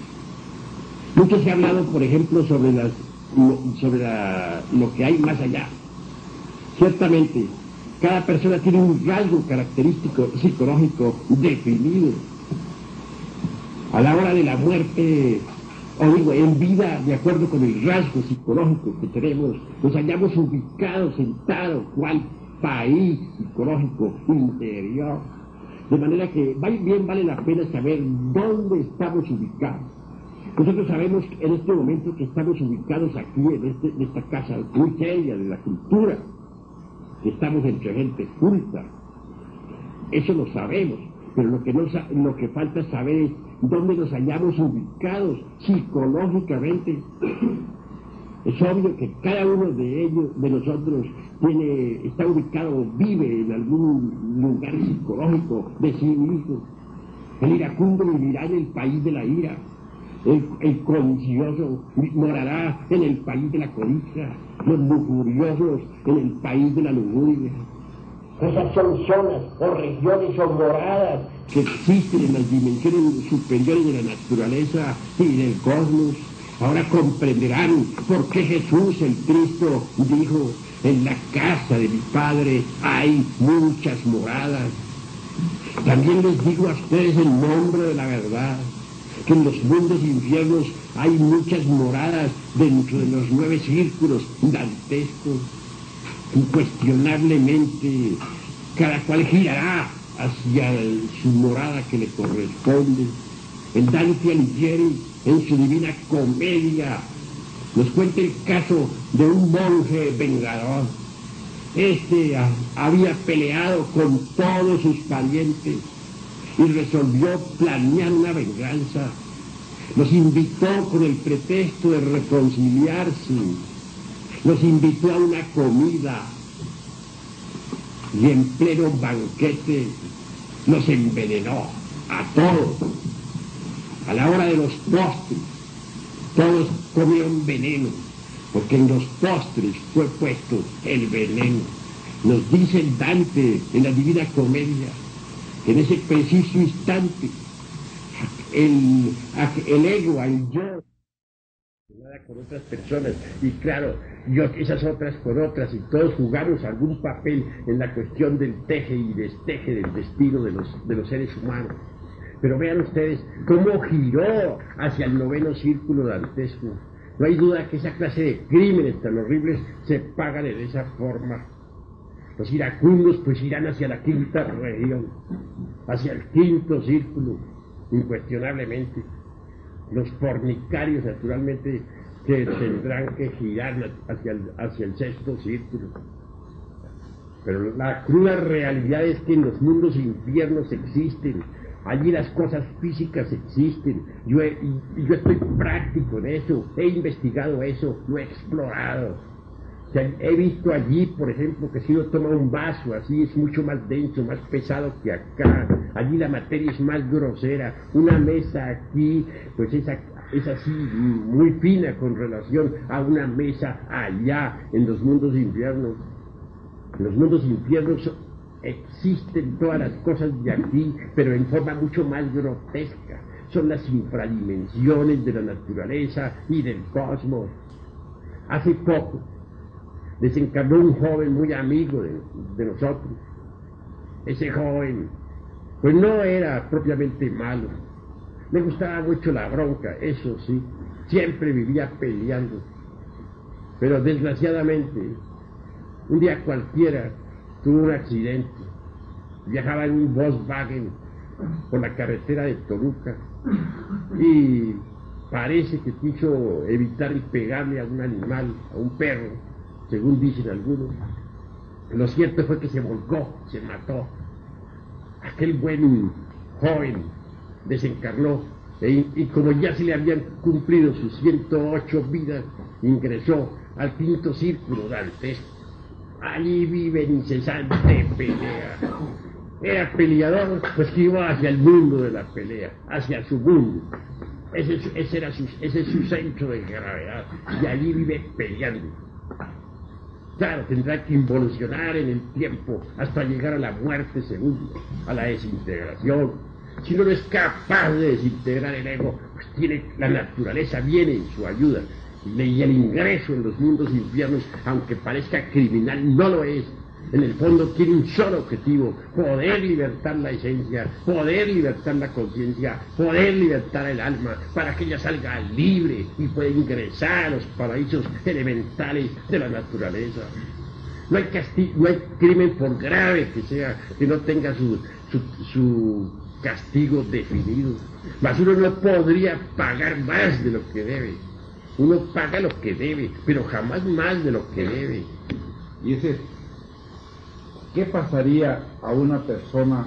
Mucho se ha hablado, por ejemplo, sobre lo que hay más allá. Ciertamente, cada persona tiene un rasgo característico psicológico definido. A la hora de la muerte, o digo, en vida, de acuerdo con el rasgo psicológico que tenemos, nos hallamos ubicados, sentados, cual país psicológico interior. De manera que bien vale la pena saber dónde estamos ubicados. Nosotros sabemos en este momento que estamos ubicados aquí, en esta casa muy seria de la cultura, que estamos entre gente culta. Eso lo sabemos, pero lo que falta saber es dónde nos hallamos ubicados psicológicamente. Es obvio que cada uno de nosotros, está ubicado, vive en algún lugar psicológico de sí mismo. El iracundo vivirá en el país de la ira. El codicioso morará en el país de la codicia. Los lujuriosos en el país de la lujuria. Esas son zonas o regiones o moradas que existen en las dimensiones superiores de la naturaleza y del cosmos. Ahora comprenderán por qué Jesús, el Cristo, dijo: en la casa de mi Padre hay muchas moradas. También les digo a ustedes en nombre de la verdad que en los mundos infiernos hay muchas moradas dentro de los 9 círculos dantescos. Incuestionablemente, cada cual girará hacia su morada que le corresponde. El Dante Alighieri, en su Divina Comedia, nos cuenta el caso de un monje vengador. Este había peleado con todos sus parientes y resolvió planear una venganza. Los invitó con el pretexto de reconciliarse, los invitó a una comida y en pleno banquete los envenenó a todos. A la hora de los postres, todos comieron veneno, porque en los postres fue puesto el veneno. Nos dice el Dante en la Divina Comedia, que en ese preciso instante el ego, el yo, nada con otras personas, y claro, yo esas otras con otras, y todos jugamos algún papel en la cuestión del teje y desteje del destino de los seres humanos. Pero vean ustedes cómo giró hacia el noveno círculo dantesco. No hay duda que esa clase de crímenes tan horribles se pagan de esa forma. Los iracundos pues irán hacia la quinta región, hacia el quinto círculo, incuestionablemente. Los fornicarios, naturalmente, que tendrán que girar hacia el sexto círculo. Pero la cruda realidad es que en los mundos infiernos existen. Allí las cosas físicas existen. Yo estoy práctico en eso, he investigado eso, lo he explorado. O sea, he visto allí, por ejemplo, que si uno toma un vaso así es mucho más denso, más pesado que acá. Allí la materia es más grosera. Una mesa aquí, pues es así muy fina con relación a una mesa allá en los mundos infiernos. En los mundos infiernos existen todas las cosas de aquí, pero en forma mucho más grotesca. Son las infradimensiones de la naturaleza y del cosmos. Hace poco desencarnó un joven muy amigo de nosotros. Ese joven, pues no era propiamente malo. Le gustaba mucho la bronca, eso sí. Siempre vivía peleando. Pero desgraciadamente, un día cualquiera tuvo un accidente. Viajaba en un Volkswagen por la carretera de Toluca y parece que quiso evitar pegarle a un animal, a un perro, según dicen algunos. Lo cierto fue que se volcó, se mató. Aquel buen joven desencarnó y como ya se le habían cumplido sus 108 vidas, ingresó al quinto círculo dantesco. Allí vive en incesante pelea. Era peleador, pues que iba hacia el mundo de la pelea, hacia su mundo. Ese es su centro de gravedad, y allí vive peleando. Claro, tendrá que involucionar en el tiempo hasta llegar a la muerte segunda, a la desintegración. Si no es capaz de desintegrar el ego, pues la naturaleza viene en su ayuda. Y el ingreso en los mundos infiernos, aunque parezca criminal, no lo es. En el fondo tiene un solo objetivo: poder libertar la esencia, poder libertar la conciencia, poder libertar el alma, para que ella salga libre y pueda ingresar a los paraísos elementales de la naturaleza. No hay castigo, no hay crimen, por grave que sea, que no tenga su castigo definido. Mas uno no podría pagar más de lo que debe. Uno paga lo que debe, pero jamás más de lo que debe. Y ¿qué pasaría a una persona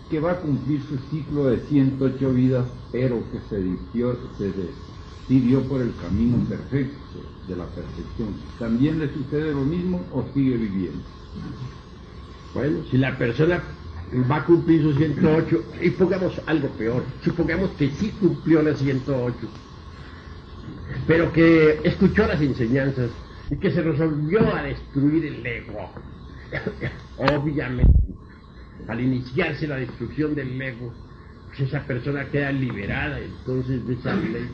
que va a cumplir su ciclo de 108 vidas, pero que se decidió por el camino perfecto de la perfección? ¿También le sucede lo mismo o sigue viviendo? Bueno, si la persona va a cumplir sus 108, y pongamos algo peor, supongamos que sí cumplió las 108, pero que escuchó las enseñanzas y que se resolvió a destruir el ego. Obviamente, al iniciarse la destrucción del ego, pues esa persona queda liberada entonces de esa ley.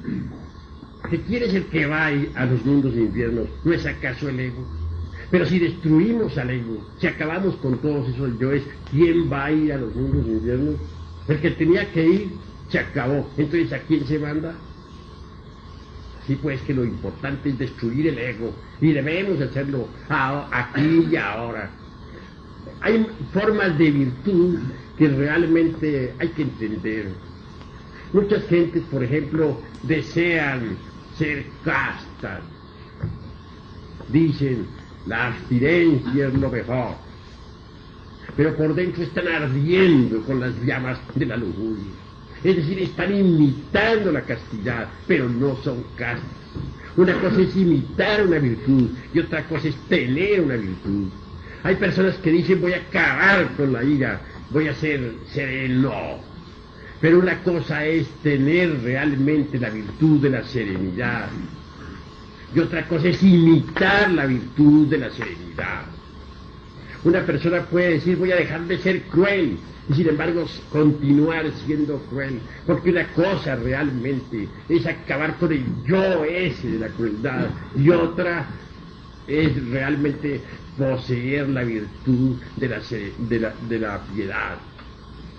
¿Quién es el que va a los mundos infiernos? ¿No es acaso el ego? Pero si destruimos al ego, si acabamos con todos esos yoes, ¿quién va a ir a los mundos infiernos? El que tenía que ir se acabó. Entonces, ¿a quién se manda? Así pues, que lo importante es destruir el ego, y debemos hacerlo aquí y ahora. Hay formas de virtud que realmente hay que entender. Muchas gentes, por ejemplo, desean ser castas. Dicen, la abstinencia es lo mejor. Pero por dentro están ardiendo con las llamas de la lujuria. Es decir, están imitando la castidad, pero no son castos. Una cosa es imitar una virtud y otra cosa es tener una virtud. Hay personas que dicen voy a acabar con la ira, voy a ser sereno. Pero una cosa es tener realmente la virtud de la serenidad y otra cosa es imitar la virtud de la serenidad. Una persona puede decir voy a dejar de ser cruel y sin embargo continuar siendo cruel, porque una cosa realmente es acabar con el yo ese de la crueldad y otra es realmente poseer la virtud de la piedad.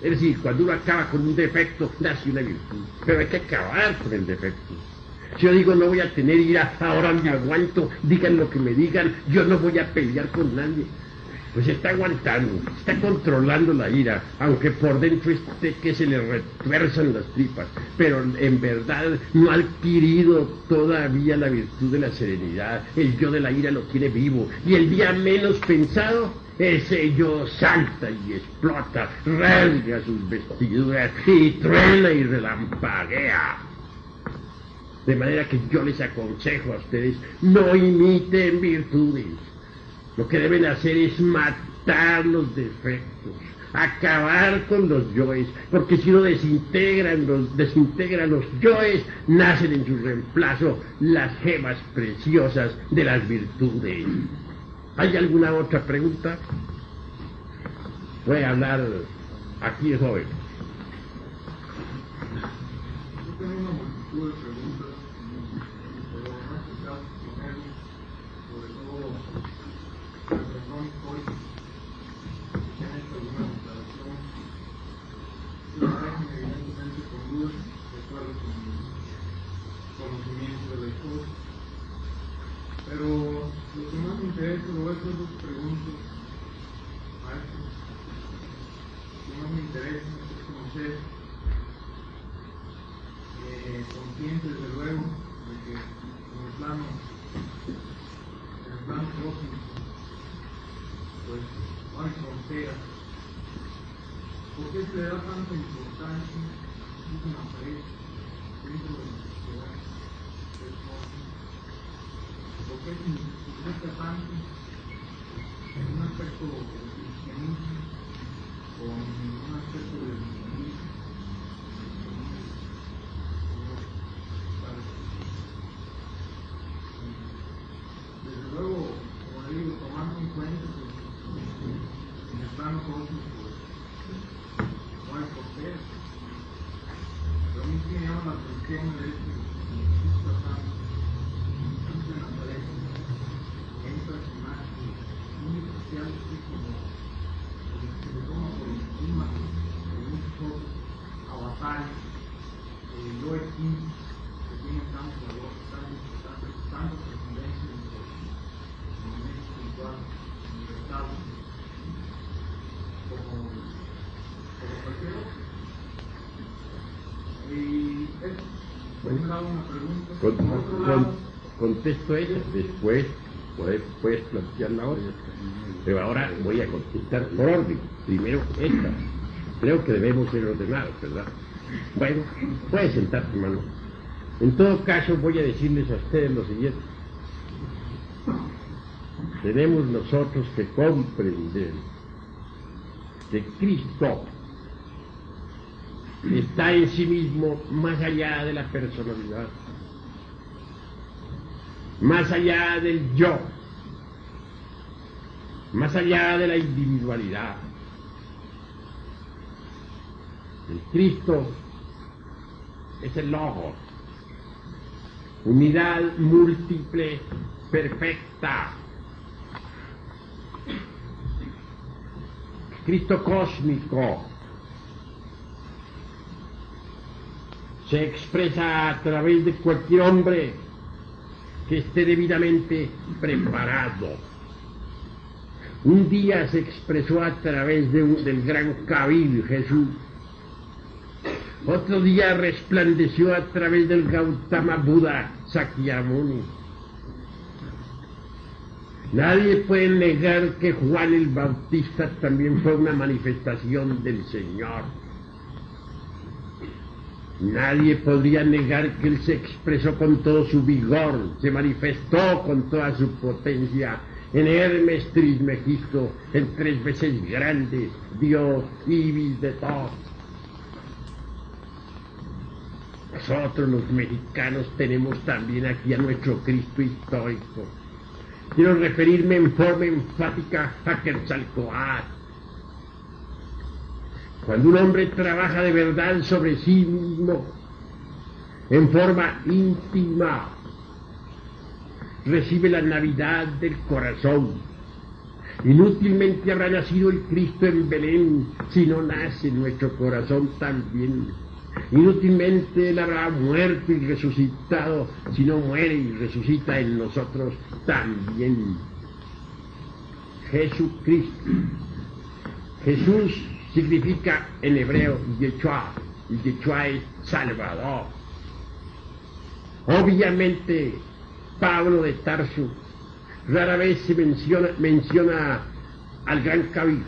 Es decir, cuando uno acaba con un defecto, nace una virtud, pero hay que acabar con el defecto. Si yo digo no voy a tener ira, ahora me aguanto, digan lo que me digan, yo no voy a pelear con nadie. Pues está aguantando, está controlando la ira, aunque por dentro esté que se le retuerzan las tripas, pero en verdad no ha adquirido todavía la virtud de la serenidad. El yo de la ira lo tiene vivo, y el día menos pensado, ese yo salta y explota, rasga sus vestiduras y truena y relampaguea. De manera que yo les aconsejo a ustedes, no imiten virtudes. Lo que deben hacer es matar los defectos, acabar con los yoes, porque si no desintegran los yoes, nacen en su reemplazo las gemas preciosas de las virtudes. ¿Hay alguna otra pregunta? Voy a hablar aquí, joven. Yo tengo una multitud de preguntas, pero no es el caso ponerlo, sobre todo al perdón hoy, que han hecho alguna declaración, y lo dejan evidentemente con dudas, de acuerdo con mi conocimiento de la historia. Pero lo que más me interesa, lo voy a hacer dos preguntas a esto. Lo que más me interesa es conocer, consciente desde luego de que en el plano cósmico pues no hay fronteras. ¿Por qué se le da tanta importancia a una pared dentro de la sociedad del cósmico? ¿Por qué se significa tanto un aspecto del cristianismo con un aspecto del cristianismo? Desde luego, como le digo, tomando en cuenta que en el plano cósmico no hay fronteras, pero a mí sí me llama la atención de este significa tanto de Nazaret, en estas imágenes muy especiales, así como se le toma por encima de muchos otros avatares, Joaquín, que tienen tanto valor, tanta trascendencia en el movimiento espiritual universal, como cualquier otro. Y es, por un lado, una pregunta. Por otro lado, contesto ella, después puedes plantear la otra. Pero ahora voy a contestar por orden. Primero esta. Creo que debemos ser ordenados, ¿verdad? Bueno, puedes sentarte, hermano. En todo caso, voy a decirles a ustedes lo siguiente. Tenemos nosotros que comprender que Cristo está en sí mismo más allá de la personalidad, más allá del yo, más allá de la individualidad. El Cristo es el Logos, unidad múltiple, perfecta. Cristo cósmico se expresa a través de cualquier hombre que esté debidamente preparado. Un día se expresó a través del gran Kabir Jesús. Otro día resplandeció a través del Gautama Buda Sakyamuni. Nadie puede negar que Juan el Bautista también fue una manifestación del Señor. Nadie podría negar que Él se expresó con todo su vigor, se manifestó con toda su potencia en Hermes Trismegisto, el 3 veces grande, Dios Ibis de todo. Nosotros los mexicanos tenemos también aquí a nuestro Cristo histórico. Quiero referirme en forma enfática a Quetzalcóatl. Cuando un hombre trabaja de verdad sobre sí mismo, en forma íntima, recibe la Navidad del corazón. Inútilmente habrá nacido el Cristo en Belén si no nace en nuestro corazón también. Inútilmente Él habrá muerto y resucitado si no muere y resucita en nosotros también. Jesucristo. Jesús significa en hebreo Yeshua, y Yeshua es Salvador. Obviamente Pablo de Tarso rara vez se menciona al gran Kabir.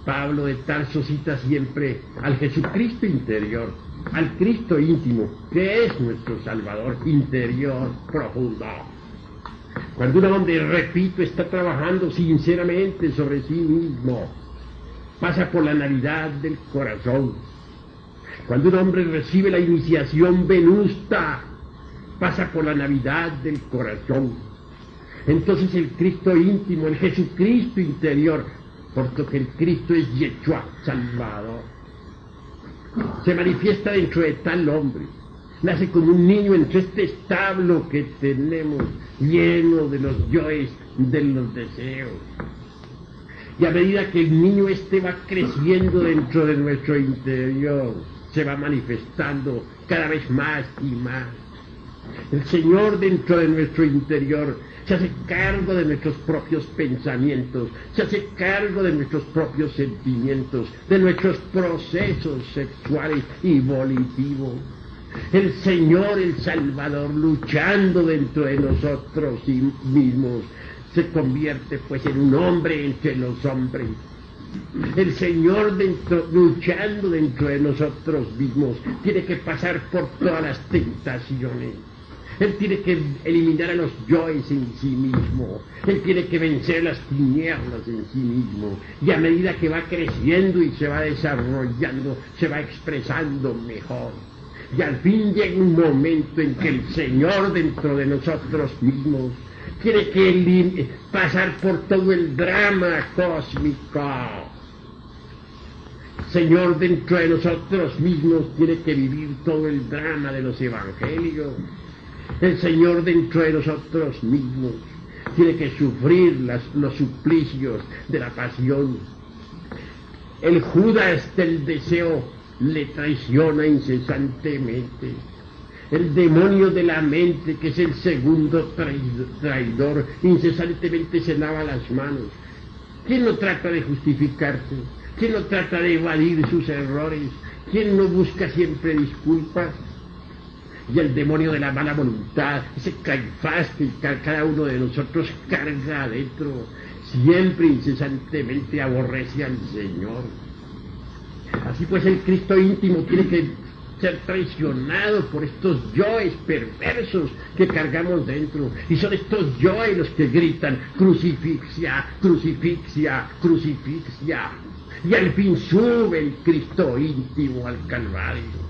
Pablo de Tarso cita siempre al Jesucristo interior, al Cristo íntimo, que es nuestro Salvador interior profundo. Cuando un hombre, repito, está trabajando sinceramente sobre sí mismo, pasa por la Navidad del corazón. Cuando un hombre recibe la iniciación venusta, pasa por la Navidad del corazón. Entonces el Cristo íntimo, el Jesucristo interior, porque el Cristo es Yeshua, Salvador, se manifiesta dentro de tal hombre. Nace como un niño entre este establo que tenemos, lleno de los yoes, de los deseos. Y a medida que el niño este va creciendo dentro de nuestro interior, se va manifestando cada vez más y más. El Señor dentro de nuestro interior se hace cargo de nuestros propios pensamientos, se hace cargo de nuestros propios sentimientos, de nuestros procesos sexuales y volitivos. El Señor, el Salvador, luchando dentro de nosotros mismos, se convierte pues en un hombre entre los hombres. El Señor luchando dentro de nosotros mismos tiene que pasar por todas las tentaciones. Él tiene que eliminar a los yoes en sí mismo. Él tiene que vencer las tinieblas en sí mismo. Y a medida que va creciendo y se va desarrollando, se va expresando mejor. Y al fin llega un momento en que el Señor dentro de nosotros mismos tiene que pasar por todo el drama cósmico. Señor dentro de nosotros mismos tiene que vivir todo el drama de los evangelios. El Señor dentro de nosotros mismos tiene que sufrir los suplicios de la pasión. El Judas del deseo le traiciona incesantemente. El demonio de la mente, que es el segundo traidor, incesantemente se lava las manos. ¿Quién no trata de justificarse? ¿Quién no trata de evadir sus errores? ¿Quién no busca siempre disculpas? Y el demonio de la mala voluntad, ese Caifás que cada uno de nosotros carga adentro, siempre incesantemente aborrece al Señor. Así pues el Cristo íntimo tiene que ser traicionado por estos yoes perversos que cargamos dentro. Y son estos yoes los que gritan, crucifixia, crucifixia, crucifixia. Y al fin sube el Cristo íntimo al Calvario.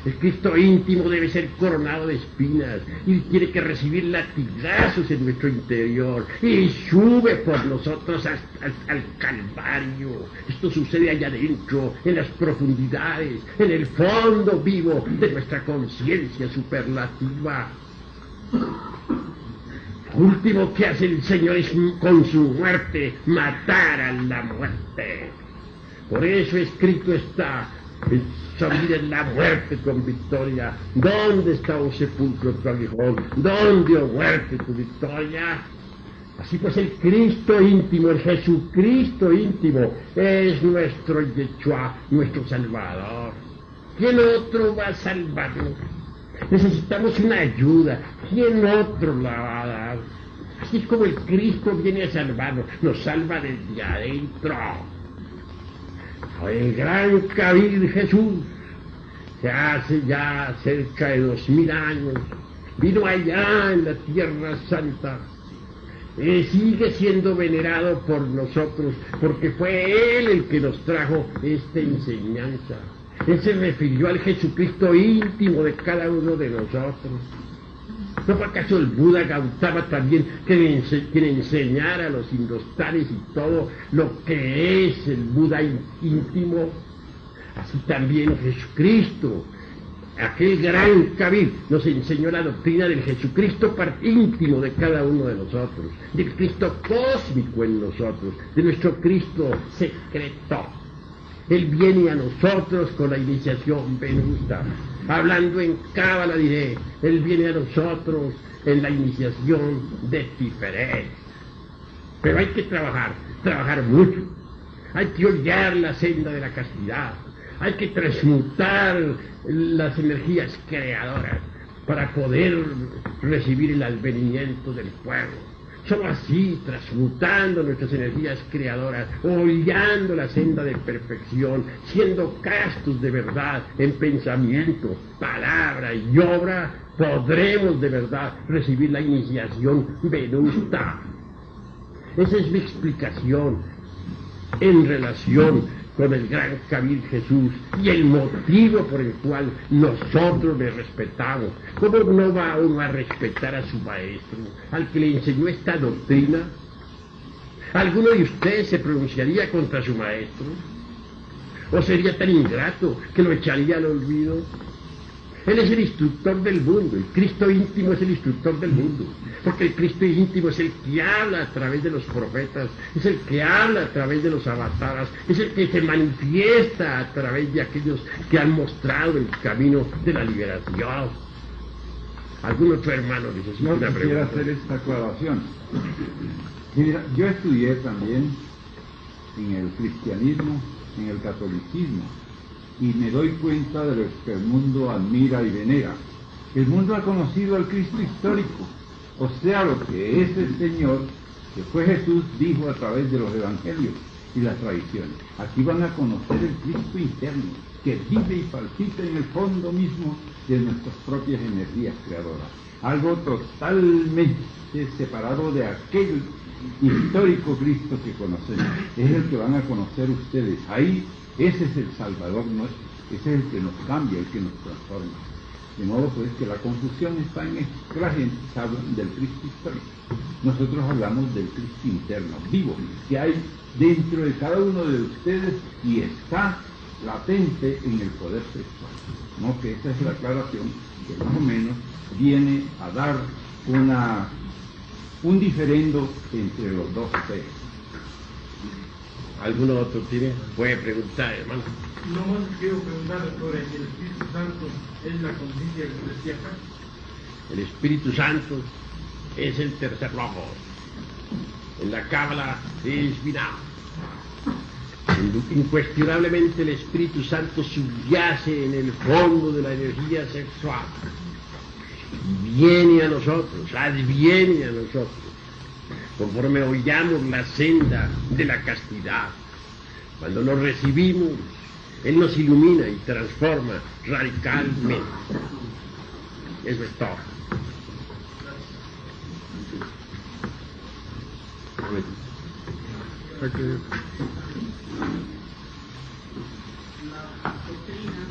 El Cristo íntimo debe ser coronado de espinas y tiene que recibir latigazos en nuestro interior y sube por nosotros al Calvario. Esto sucede allá adentro, en las profundidades, en el fondo vivo de nuestra conciencia superlativa. Lo último que hace el Señor es con su muerte matar a la muerte. Por eso escrito está: salir en la muerte con victoria. ¿Dónde está, oh sepulcro, tu aguijón? ¿Dónde, oh muerte, tu victoria? Así pues el Cristo íntimo, el Jesucristo íntimo, es nuestro Yeshua, nuestro Salvador. ¿Quién otro va a salvarnos? Necesitamos una ayuda. ¿Quién otro la va a dar? Así es como el Cristo viene a salvarnos, nos salva desde adentro. El gran Kabir Jesús hace ya cerca de 2000 años, vino allá en la Tierra Santa. Sigue siendo venerado por nosotros, porque fue Él el que nos trajo esta enseñanza. Él se refirió al Jesucristo íntimo de cada uno de nosotros. ¿No fue acaso el Buda Gautama también quien enseñara a los indostanes y todo lo que es el Buda íntimo? Así también Jesucristo, aquel gran Kabir, nos enseñó la doctrina del Jesucristo íntimo de cada uno de nosotros, del Cristo cósmico en nosotros, de nuestro Cristo secreto. Él viene a nosotros con la iniciación venusta. Hablando en Cábala diré, Él viene a nosotros en la iniciación de Tiferet. Pero hay que trabajar mucho. Hay que hollar la senda de la castidad. Hay que transmutar las energías creadoras para poder recibir el advenimiento del fuego. Solo así, transmutando nuestras energías creadoras, hollando la senda de perfección, siendo castos de verdad en pensamiento, palabra y obra, podremos de verdad recibir la iniciación venusta. Esa es mi explicación en relación con el gran Kabir Jesús y el motivo por el cual nosotros le respetamos. ¿Cómo no va uno a respetar a su maestro, al que le enseñó esta doctrina? ¿Alguno de ustedes se pronunciaría contra su maestro? ¿O sería tan ingrato que lo echaría al olvido? Él es el instructor del mundo, el Cristo íntimo es el instructor del mundo, porque el Cristo íntimo es el que habla a través de los profetas, es el que habla a través de los avataras, es el que se manifiesta a través de aquellos que han mostrado el camino de la liberación. ¿Algún otro hermano necesita una pregunta? Quisiera hacer esta aclaración. Mira, yo estudié también en el cristianismo, en el catolicismo, y me doy cuenta de lo que el mundo admira y venera. El mundo ha conocido al Cristo histórico, o sea, lo que es el Señor, que fue Jesús, dijo a través de los evangelios y las tradiciones. Aquí van a conocer el Cristo interno, que vive y palpita en el fondo mismo de nuestras propias energías creadoras. Algo totalmente separado de aquel histórico Cristo que conocemos. Es el que van a conocer ustedes. Ahí, ese es el Salvador nuestro, ese es el que nos cambia, el que nos transforma. De modo pues que la confusión está en esto, que la gente habla del Cristo histórico. Nosotros hablamos del Cristo interno, vivo, que hay dentro de cada uno de ustedes y está latente en el poder sexual. ¿No? Que esa es la aclaración que más o menos viene a dar un diferendo entre los dos seres. ¿Alguno otro puede preguntar, hermano? No más quiero preguntar sobre si el Espíritu Santo es la conciencia que decía acá. El Espíritu Santo es el tercer rojo. En la Cábala es Binah. Incuestionablemente el Espíritu Santo subyace en el fondo de la energía sexual. Viene a nosotros, adviene a nosotros. Conforme hollamos la senda de la castidad, cuando lo recibimos, Él nos ilumina y transforma radicalmente. Eso es todo. La doctrina,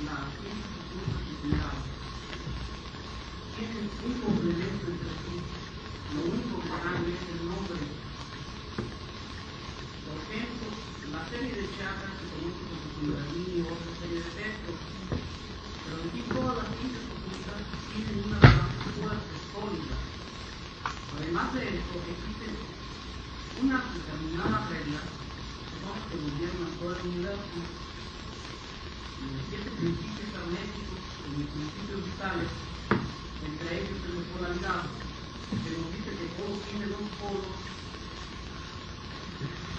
la ciencia tienen un complemento entre sí. Lo único que cambia es el nombre. Por ejemplo, la serie de chakras se conoce como Kundalini y otra serie de textos. Pero en sí todas las ciencias ocultas tienen una base fuerte, sólida. Además de esto, existen una determinada regla que son las que gobiernan todo el universo. Y los 7 principios herméticos, como los principios vitales, entre ellos el de polaridad, que nos dice que todo tiene 2 polos,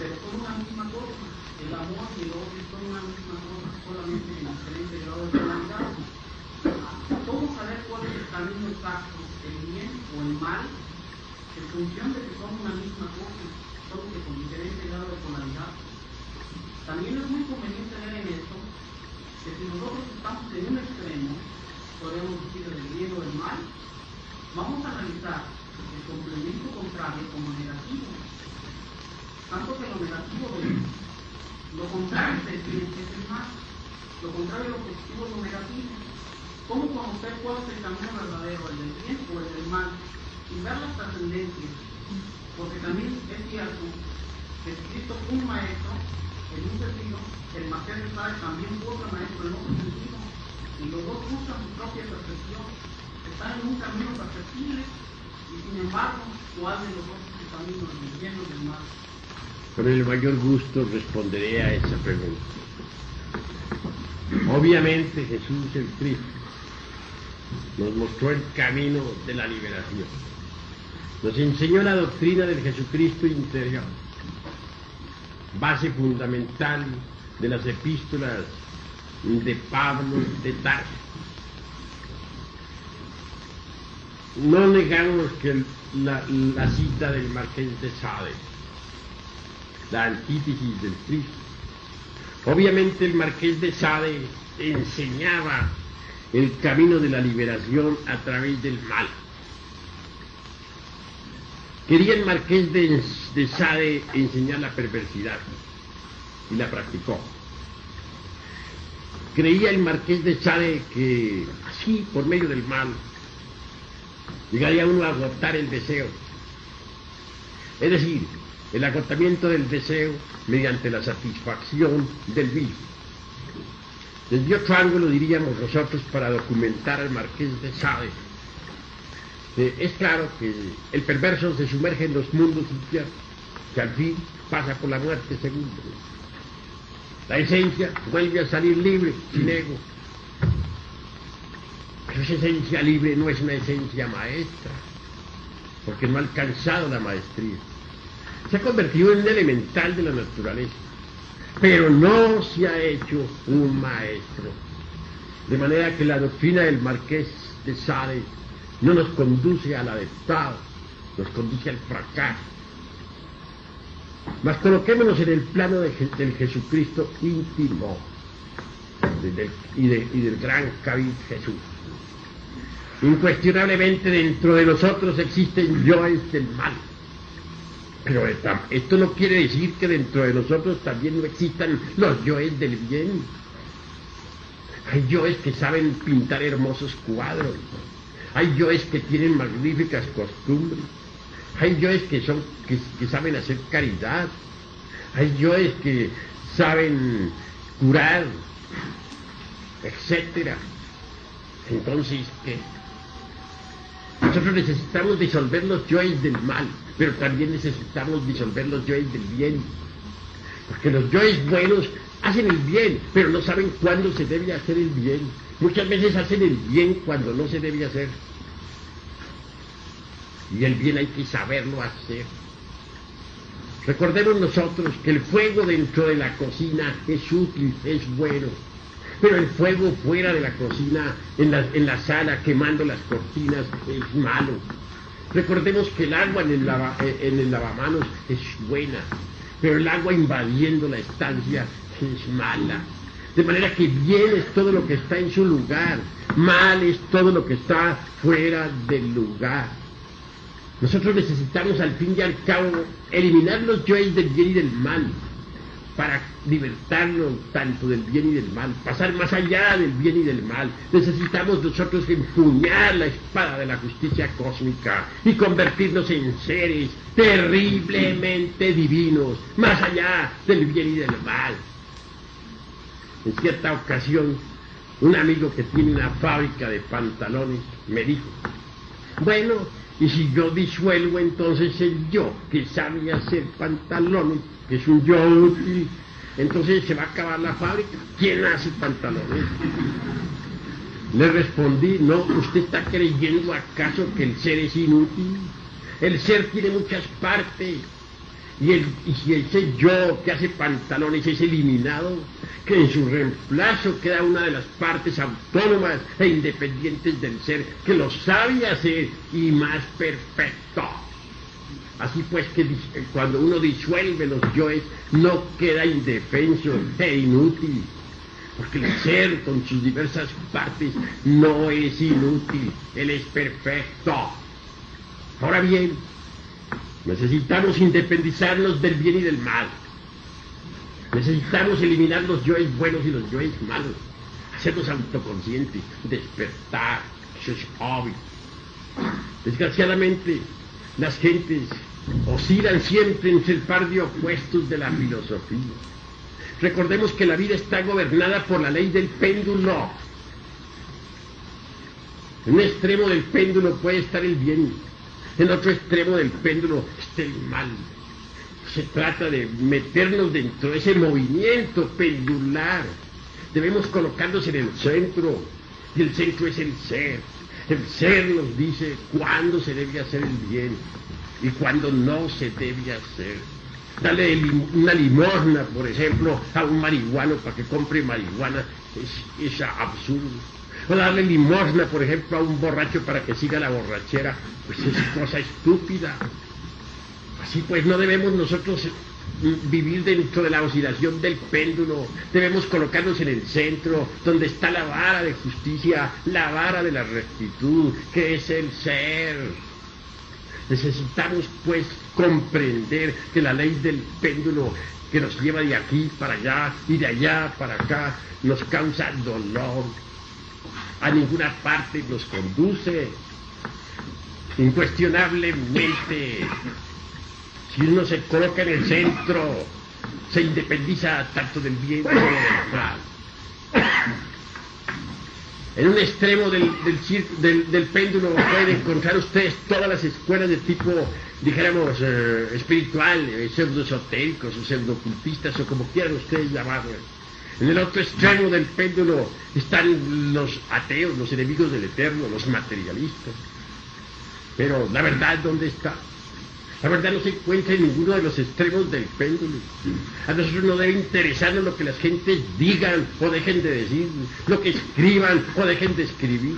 pero son una misma cosa. El amor y el odio son una misma cosa, solamente en diferente grado de polaridad. ¿Cómo saber cuál es el camino exacto, el bien o el mal? En función de que son una misma cosa, solo que con diferente grado de polaridad. También es muy conveniente ver en esto que si nosotros estamos en un extremo, podemos decir del bien o del mal, vamos a analizar el complemento contrario como negativo. Tanto que lo negativo es lo contrario del bien, que es el mal. Lo contrario de lo positivo es lo negativo. ¿Cómo conocer cuál es el camino verdadero, el del bien o el del mal? Sin ver las trascendencias. Porque también es cierto que Cristo fue un maestro, en un sentido, el Marqués de Sade también fue otro maestro en otro sentido. Y los dos usan su propia percepción. Están en un camino perfectible y sin embargo, ¿cuál de los dos es el camino del bien o del mal? Con el mayor gusto responderé a esa pregunta. Obviamente Jesús el Cristo nos mostró el camino de la liberación. Nos enseñó la doctrina del Jesucristo interior, base fundamental de las epístolas de Pablo de Tarso. No negamos que la cita del Marqués de Sade, la antítesis del Cristo. Obviamente el Marqués de Sade enseñaba el camino de la liberación a través del mal. Quería el Marqués de Sade enseñar la perversidad y la practicó. Creía el Marqués de Sade que así, por medio del mal, llegaría uno a agotar el deseo. Es decir, el agotamiento del deseo mediante la satisfacción del vicio. Desde otro ángulo diríamos nosotros, para documentar al Marqués de Sade, es claro que el perverso se sumerge en los mundos infiernos, que al fin pasa por la muerte segunda. La esencia vuelve a salir libre, sin ego. Pero esa esencia libre no es una esencia maestra, porque no ha alcanzado la maestría. Se ha convertido en un elemental de la naturaleza, pero no se ha hecho un maestro. De manera que la doctrina del Marqués de Sade no nos conduce al adeptado, nos conduce al fracaso. Mas coloquémonos en el plano del Jesucristo íntimo y del gran Cabid Jesús. Incuestionablemente dentro de nosotros existen yoes del mal. Pero esto no quiere decir que dentro de nosotros también no existan los yoes del bien. Hay yoes que saben pintar hermosos cuadros. Hay yoes que tienen magníficas costumbres. Hay yoes que saben hacer caridad. Hay yoes que saben curar, etcétera. Entonces, ¿qué? Nosotros necesitamos disolver los yoes del mal, pero también necesitamos disolver los yoes del bien. Porque los yoes buenos hacen el bien, pero no saben cuándo se debe hacer el bien. Muchas veces hacen el bien cuando no se debe hacer. Y el bien hay que saberlo hacer. Recordemos nosotros que el fuego dentro de la cocina es útil, es bueno. Pero el fuego fuera de la cocina, en la sala, quemando las cortinas, es malo. Recordemos que el agua en el lavamanos es buena, pero el agua invadiendo la estancia es mala. De manera que bien es todo lo que está en su lugar, mal es todo lo que está fuera del lugar. Nosotros necesitamos al fin y al cabo eliminar los yoes del bien y del mal, para libertarnos tanto del bien y del mal, pasar más allá del bien y del mal. Necesitamos nosotros empuñar la espada de la justicia cósmica y convertirnos en seres terriblemente divinos, más allá del bien y del mal. En cierta ocasión, un amigo que tiene una fábrica de pantalones me dijo: bueno, y si yo disuelvo entonces el yo que sabe hacer pantalones, que es un yo útil, entonces se va a acabar la fábrica. ¿Quién hace pantalones? Le respondí: no, ¿usted está creyendo acaso que el ser es inútil? El ser tiene muchas partes. Y si ese yo que hace pantalones es eliminado, que en su reemplazo queda una de las partes autónomas e independientes del ser, que lo sabe hacer y más perfecto. Así pues que cuando uno disuelve los yoes, no queda indefenso e inútil. porque el ser con sus diversas partes no es inútil, él es perfecto. Ahora bien, necesitamos independizarnos del bien y del mal. Necesitamos eliminar los yoes buenos y los yoes malos, hacernos autoconscientes, despertar. Eso es obvio. Desgraciadamente, las gentes oscilan siempre entre el par de opuestos de la filosofía. Recordemos que la vida está gobernada por la ley del péndulo. En un extremo del péndulo puede estar el bien, en otro extremo del péndulo está el mal. Se trata de meternos dentro de ese movimiento pendular. Debemos colocarnos en el centro, y el centro es el ser. El ser nos dice cuándo se debe hacer el bien y cuándo no se debe hacer. Darle una limosna, por ejemplo, a un marihuano para que compre marihuana es absurdo. O darle limosna, por ejemplo, a un borracho para que siga la borrachera, pues es cosa estúpida. Así pues, no debemos nosotros vivir dentro de la oscilación del péndulo. Debemos colocarnos en el centro, donde está la vara de justicia, la vara de la rectitud, que es el ser. Necesitamos, pues, comprender que la ley del péndulo que nos lleva de aquí para allá y de allá para acá nos causa dolor. A ninguna parte nos conduce. Incuestionablemente, si uno se coloca en el centro, se independiza tanto del bien como del mal. En un extremo del péndulo pueden encontrar ustedes todas las escuelas de tipo, dijéramos, espiritual, pseudo-esotéricos o pseudo-ocultistas o como quieran ustedes llamarlo. En el otro extremo del péndulo están los ateos, los enemigos del eterno, los materialistas. Pero la verdad, ¿dónde está? La verdad no se encuentra en ninguno de los extremos del péndulo. A nosotros no debe interesarnos lo que las gentes digan o dejen de decir, lo que escriban o dejen de escribir.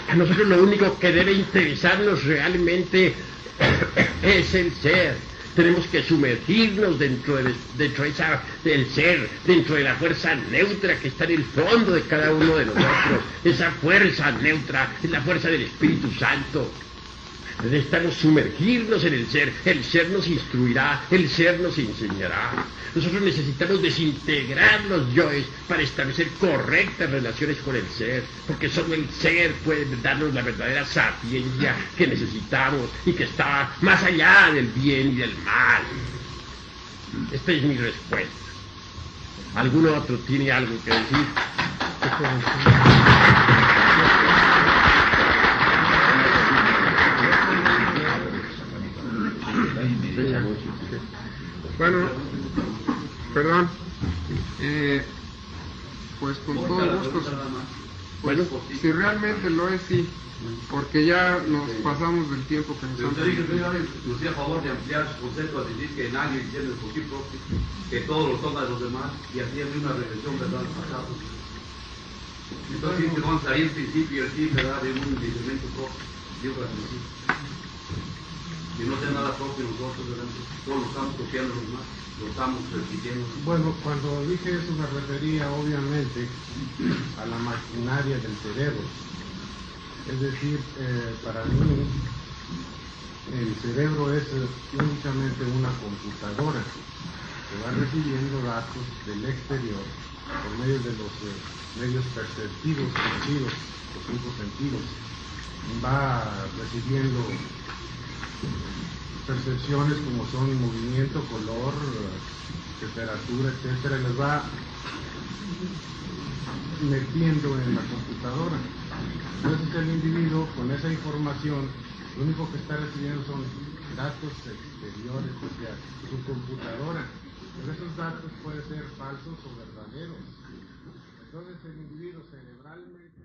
A nosotros lo único que debe interesarnos realmente es el ser. Tenemos que sumergirnos dentro del ser, dentro de la fuerza neutra que está en el fondo de cada uno de nosotros. Esa fuerza neutra es la fuerza del Espíritu Santo. Necesitamos sumergirnos en el ser nos instruirá, el ser nos enseñará. Nosotros necesitamos desintegrar los yoes para establecer correctas relaciones con el ser, porque solo el ser puede darnos la verdadera sapiencia que necesitamos y que está más allá del bien y del mal. Esta es mi respuesta. ¿Alguno otro tiene algo que decir? Bueno, perdón, pues con todo gusto, pues, si realmente lo es, sí, porque ya nos pasamos del tiempo que nos han permitido. Yo estoy a favor de ampliar su concepto a decir que nadie entiende el por sí propio, que todo lo toma de los demás, y así hay una regresión, ¿verdad?, al pasado. Entonces, que vamos a ir el principio y el fin, ¿verdad?, de un elemento propio, de un principio. Que no sea nada propio nosotros, ¿verdad? Todos lo estamos copiando los demás, lo estamos repitiendo. Bueno, cuando dije eso me refería obviamente a la maquinaria del cerebro. Es decir, para mí el cerebro es únicamente una computadora que va recibiendo datos del exterior por medio de los medios perceptivos, sentidos, los 5 sentidos. Va recibiendo percepciones como son movimiento, color, temperatura, etcétera, y las va metiendo en la computadora. Entonces el individuo con esa información lo único que está recibiendo son datos exteriores, o sea, su computadora, pero esos datos pueden ser falsos o verdaderos. Entonces el individuo cerebralmente